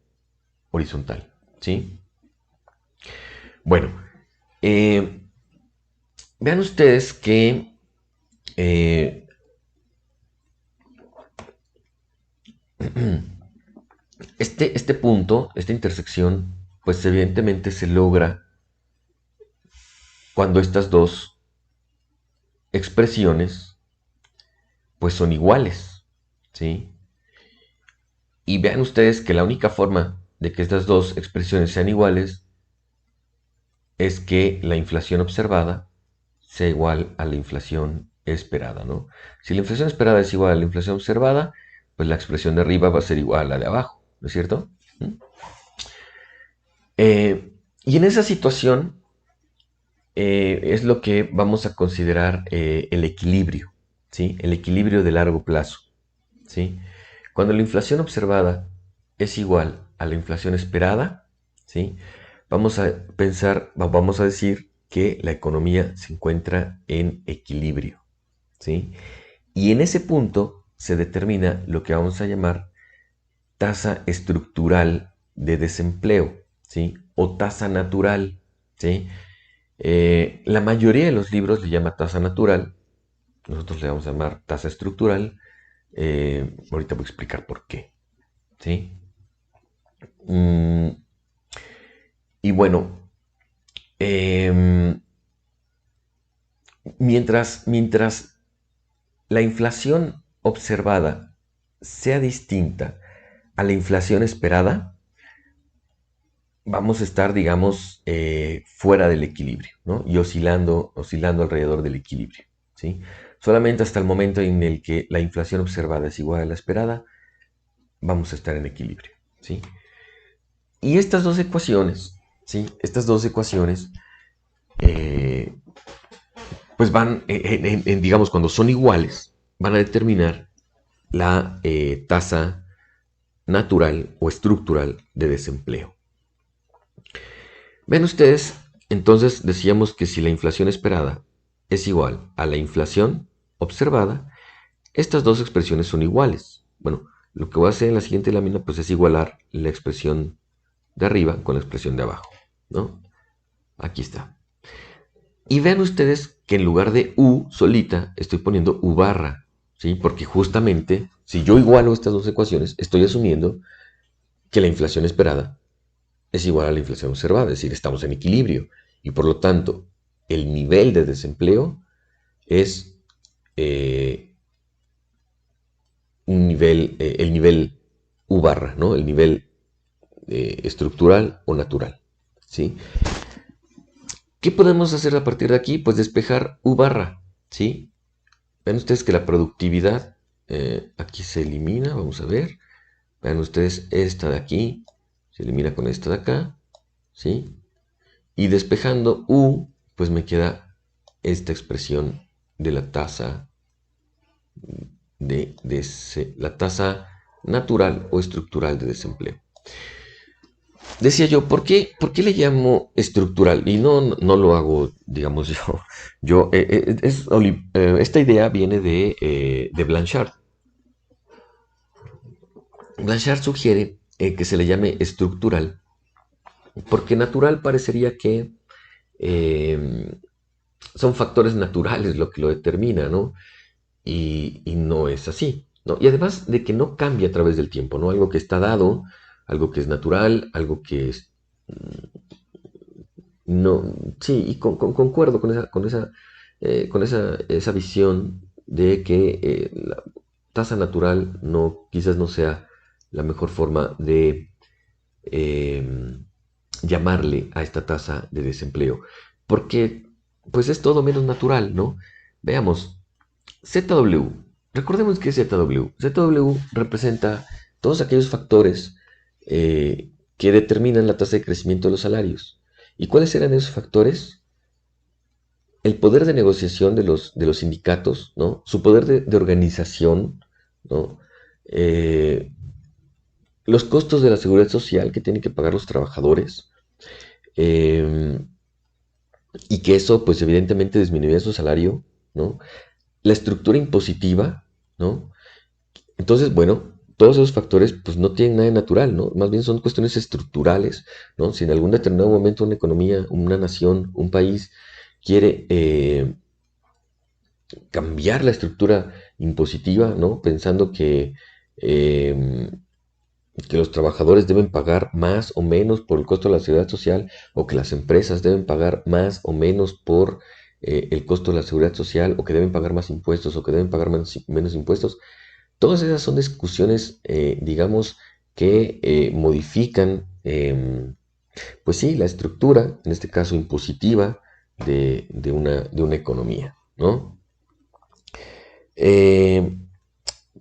horizontal, ¿sí? Bueno, vean ustedes que este punto, esta intersección, pues evidentemente se logra cuando estas dos expresiones pues son iguales, ¿sí? Y vean ustedes que la única forma de que estas dos expresiones sean iguales es que la inflación observada sea igual a la inflación esperada, ¿no? Si la inflación esperada es igual a la inflación observada, pues la expresión de arriba va a ser igual a la de abajo, ¿no es cierto? Y en esa situación es lo que vamos a considerar el equilibrio, ¿sí? El equilibrio de largo plazo, ¿sí? Cuando la inflación observada es igual a la inflación esperada, ¿sí? Vamos a pensar, vamos a decir que la economía se encuentra en equilibrio, ¿sí? Y en ese punto se determina lo que vamos a llamar tasa estructural de desempleo, ¿sí? O tasa natural, ¿sí? La mayoría de los libros le llama tasa natural, nosotros le vamos a llamar tasa estructural. Ahorita voy a explicar por qué, ¿sí? Y bueno, mientras la inflación observada sea distinta a la inflación esperada, vamos a estar, digamos, fuera del equilibrio, ¿no? Y oscilando alrededor del equilibrio, ¿sí? Solamente hasta el momento en el que la inflación observada es igual a la esperada, vamos a estar en equilibrio, ¿sí? Y estas dos ecuaciones, ¿sí? Estas dos ecuaciones, eh, pues van, digamos, cuando son iguales, van a determinar la tasa natural o estructural de desempleo. Ven ustedes, entonces decíamos que si la inflación esperada es igual a la inflación observada, estas dos expresiones son iguales. Bueno, lo que voy a hacer en la siguiente lámina pues es igualar la expresión de arriba con la expresión de abajo, ¿no? Aquí está. Y vean ustedes que en lugar de U solita estoy poniendo U barra, ¿sí? Porque justamente si yo igualo estas dos ecuaciones, estoy asumiendo que la inflación esperada es igual a la inflación observada, es decir, estamos en equilibrio. Y por lo tanto, el nivel de desempleo es el nivel U barra, ¿no? El nivel estructural o natural, ¿sí? ¿Qué podemos hacer a partir de aquí? Pues despejar U barra, ¿sí? Vean ustedes que la productividad aquí se elimina, vamos a ver. Vean ustedes esta de aquí, se elimina con esta de acá, ¿sí? Y despejando U, pues me queda esta expresión de la tasa la tasa natural o estructural de desempleo. Decía yo, ¿por qué le llamo estructural? Y no lo hago, digamos esta idea viene de Blanchard. Blanchard sugiere que se le llame estructural, porque natural parecería que son factores naturales lo que lo determina, ¿no? Y no es así, ¿no? Y además de que no cambia a través del tiempo, ¿no? Algo que está dado, algo que es natural, algo que es no, sí, y concuerdo con esa visión de que la tasa natural quizás no sea la mejor forma de eh, llamarle a esta tasa de desempleo, porque pues es todo menos natural, ¿no? Veamos, ZW, recordemos que es ZW. ZW representa todos aquellos factores que determinan la tasa de crecimiento de los salarios. ¿Y cuáles eran esos factores? El poder de negociación de los sindicatos, ¿no? Su poder de organización, ¿no? Eh, los costos de la seguridad social que tienen que pagar los trabajadores, eh, y que eso, pues evidentemente disminuía su salario, ¿no? La estructura impositiva, ¿no? Entonces, bueno, todos esos factores pues no tienen nada de natural, ¿no? Más bien son cuestiones estructurales, ¿no? Si en algún determinado momento una economía, una nación, un país quiere cambiar la estructura impositiva, ¿no? Pensando eh, que los trabajadores deben pagar más o menos por el costo de la seguridad social, o que las empresas deben pagar más o menos por el costo de la seguridad social, o que deben pagar más impuestos, o que deben pagar menos impuestos. Todas esas son discusiones, digamos, que modifican, pues sí, la estructura, en este caso impositiva, de una economía, ¿no? Eh,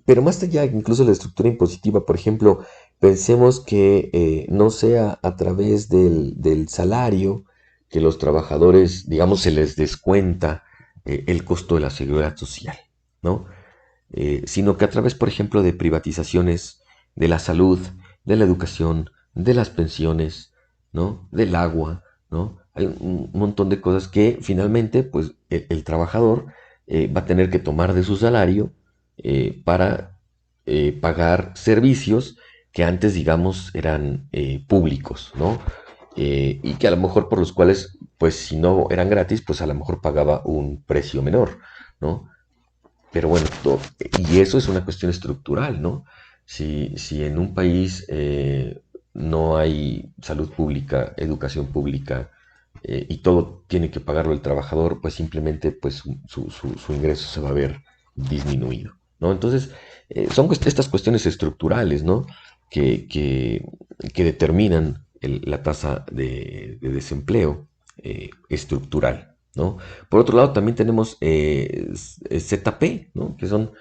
pero más allá, incluso de la estructura impositiva, por ejemplo, pensemos que no sea a través del salario que los trabajadores, digamos, se les descuenta el costo de la seguridad social, ¿no? Sino que a través, por ejemplo, de privatizaciones de la salud, de la educación, de las pensiones, ¿no? Del agua, ¿no? Hay un montón de cosas que finalmente, pues, el trabajador va a tener que tomar de su salario para pagar servicios que antes, digamos, eran públicos, ¿no? Y que a lo mejor por los cuales, pues, si no eran gratis, pues a lo mejor pagaba un precio menor, ¿no? Pero bueno, y eso es una cuestión estructural, ¿no? Si en un país no hay salud pública, educación pública, y todo tiene que pagarlo el trabajador, pues simplemente pues, su ingreso se va a ver disminuido, ¿no? Entonces, son estas cuestiones estructurales, ¿no? Que, que, que determinan la tasa de desempleo estructural, ¿no? Por otro lado, también tenemos ZP, ¿no? Que son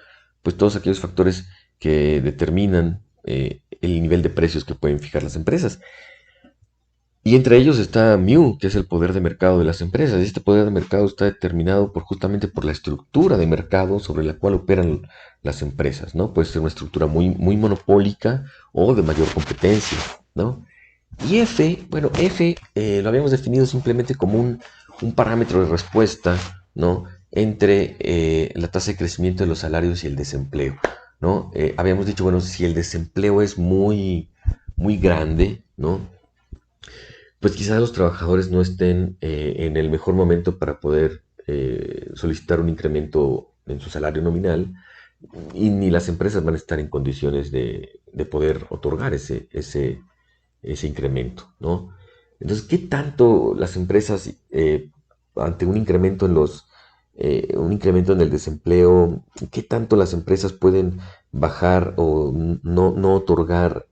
pues todos aquellos factores que determinan el nivel de precios que pueden fijar las empresas. Y entre ellos está Mu, que es el poder de mercado de las empresas. Y este poder de mercado está determinado justamente por la estructura de mercado sobre la cual operan las empresas, ¿no? Puede ser una estructura muy monopólica o de mayor competencia, ¿no? Y F, bueno, F lo habíamos definido simplemente como un parámetro de respuesta, ¿no? Entre la tasa de crecimiento de los salarios y el desempleo, ¿no? Habíamos dicho, bueno, si el desempleo es muy grande, ¿no? Pues quizás los trabajadores no estén en el mejor momento para poder solicitar un incremento en su salario nominal y ni las empresas van a estar en condiciones de poder otorgar ese incremento, ¿no? Entonces, ¿qué tanto las empresas ante un incremento en el desempleo, qué tanto las empresas pueden bajar o no otorgar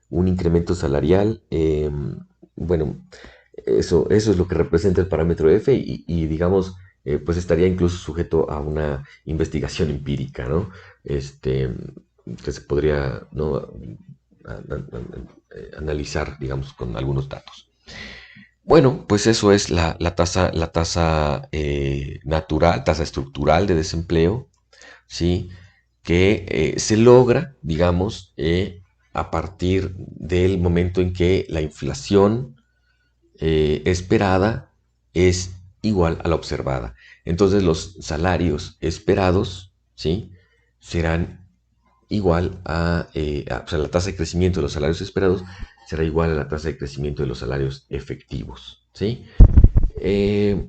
un incremento salarial? Bueno, eso es lo que representa el parámetro F digamos, pues estaría incluso sujeto a una investigación empírica, ¿no? Este, que se podría, ¿no? Analizar, digamos, con algunos datos. Bueno, pues eso es la tasa natural, tasa estructural de desempleo, ¿sí? Que se logra, digamos, a partir del momento en que la inflación esperada es igual a la observada. Entonces los salarios esperados, ¿sí? Serán igual o sea, la tasa de crecimiento de los salarios esperados será igual a la tasa de crecimiento de los salarios efectivos, ¿sí? Eh,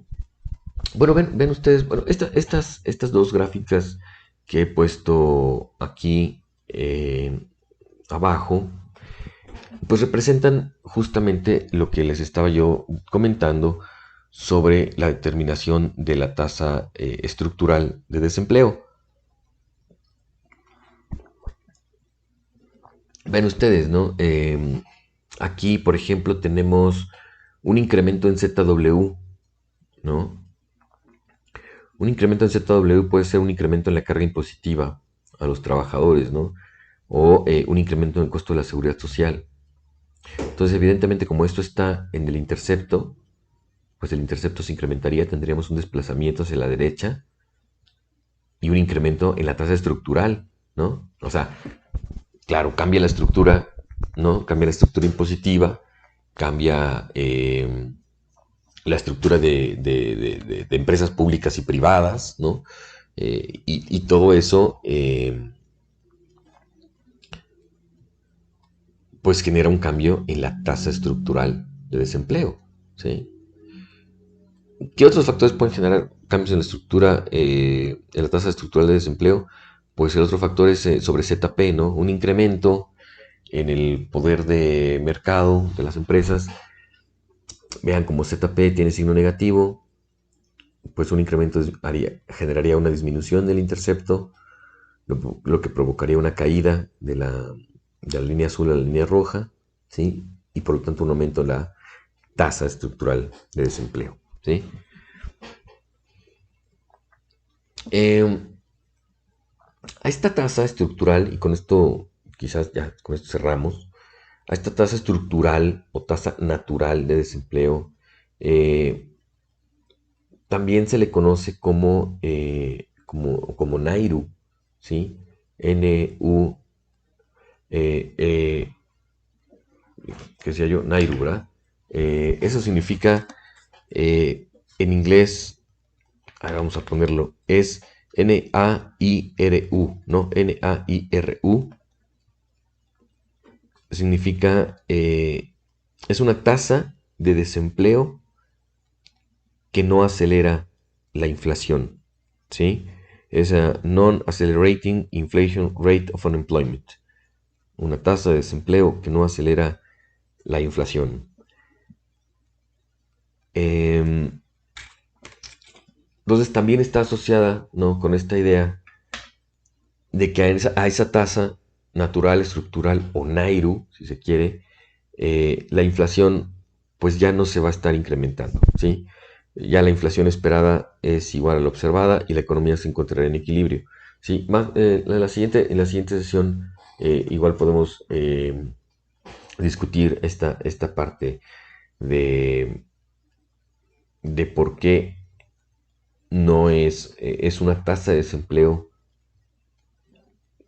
bueno, ven ustedes, bueno, estas dos gráficas que he puesto aquí abajo, pues representan justamente lo que les estaba yo comentando sobre la determinación de la tasa estructural de desempleo. Ven ustedes, ¿no? Aquí, por ejemplo, tenemos un incremento en ZW, ¿no? Un incremento en ZW puede ser un incremento en la carga impositiva a los trabajadores, ¿no? O un incremento en el costo de la seguridad social. Entonces, evidentemente, como esto está en el intercepto, pues el intercepto se incrementaría, tendríamos un desplazamiento hacia la derecha y un incremento en la tasa estructural, ¿no? O sea, claro, cambia la estructura, ¿no? Cambia la estructura impositiva, cambia la estructura de empresas públicas y privadas, ¿no? Y todo eso, pues genera un cambio en la tasa estructural de desempleo, ¿sí? ¿Qué otros factores pueden generar cambios en la estructura, en la tasa estructural de desempleo? Pues el otro factor es sobre ZP, ¿no? Un incremento en el poder de mercado de las empresas. Vean, como ZP tiene signo negativo, pues un incremento generaría una disminución del intercepto, lo que provocaría una caída de la línea azul a la línea roja, ¿sí? Y por lo tanto un aumento en la tasa estructural de desempleo, ¿sí? A esta tasa estructural, y con esto quizás ya con esto cerramos, a esta tasa estructural o tasa natural de desempleo, eh, también se le conoce como Nairu, ¿sí? N-U, que decía yo, Nairu, ¿verdad? Eso significa, en inglés, ahora vamos a ponerlo, es N-A-I-R-U, ¿no? N-A-I-R-U significa, es una tasa de desempleo que no acelera la inflación, ¿sí? Es a Non-Accelerating Inflation Rate of Unemployment, una tasa de desempleo que no acelera la inflación. Entonces también está asociada, ¿no? Con esta idea de que a esa tasa natural, estructural o NAIRU, si se quiere, la inflación pues ya no se va a estar incrementando, ¿sí? Ya la inflación esperada es igual a la observada y la economía se encontrará en equilibrio, ¿sí? En la siguiente sesión igual podemos discutir esta parte de, de por qué no es una tasa de desempleo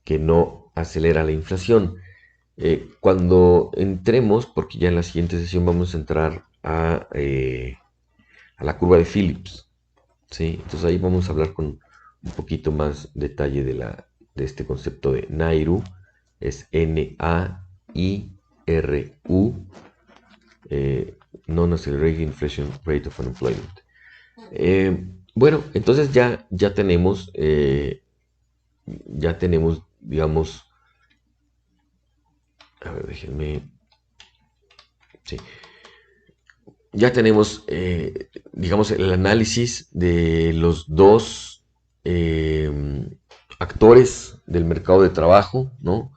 que no acelera la inflación. Cuando entremos, porque ya en la siguiente sesión vamos a entrar a la curva de Phillips, ¿sí? Entonces ahí vamos a hablar con un poquito más detalle de este concepto de NAIRU, es N-A-I-R-U, Non-Accelerated Inflation Rate of Unemployment. Bueno, entonces ya tenemos, digamos, a ver, déjenme, sí, ya tenemos, digamos, el análisis de los dos actores del mercado de trabajo, ¿no?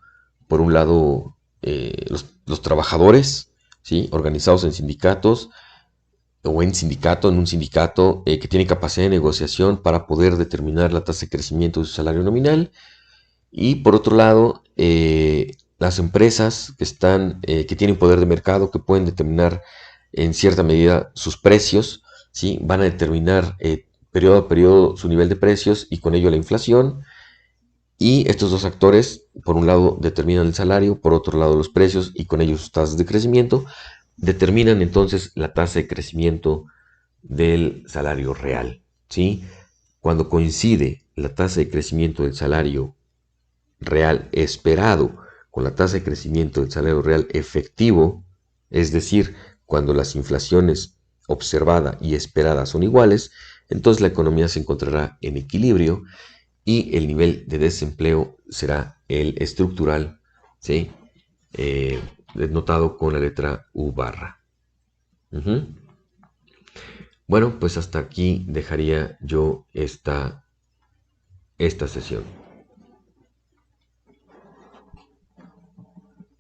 Por un lado, los trabajadores, ¿sí? Organizados en sindicatos o en un sindicato que tiene capacidad de negociación para poder determinar la tasa de crecimiento de su salario nominal. Y por otro lado, las empresas que tienen poder de mercado, que pueden determinar en cierta medida sus precios, ¿sí? Van a determinar periodo a periodo su nivel de precios y con ello la inflación. Y estos dos actores, por un lado, determinan el salario, por otro lado los precios y con ello sus tasas de crecimiento, determinan entonces la tasa de crecimiento del salario real, ¿sí? Cuando coincide la tasa de crecimiento del salario real esperado con la tasa de crecimiento del salario real efectivo, es decir, cuando las inflaciones observada y esperada son iguales, entonces la economía se encontrará en equilibrio y el nivel de desempleo será el estructural, ¿sí? Notado con la letra U barra. Bueno, pues hasta aquí dejaría yo esta sesión.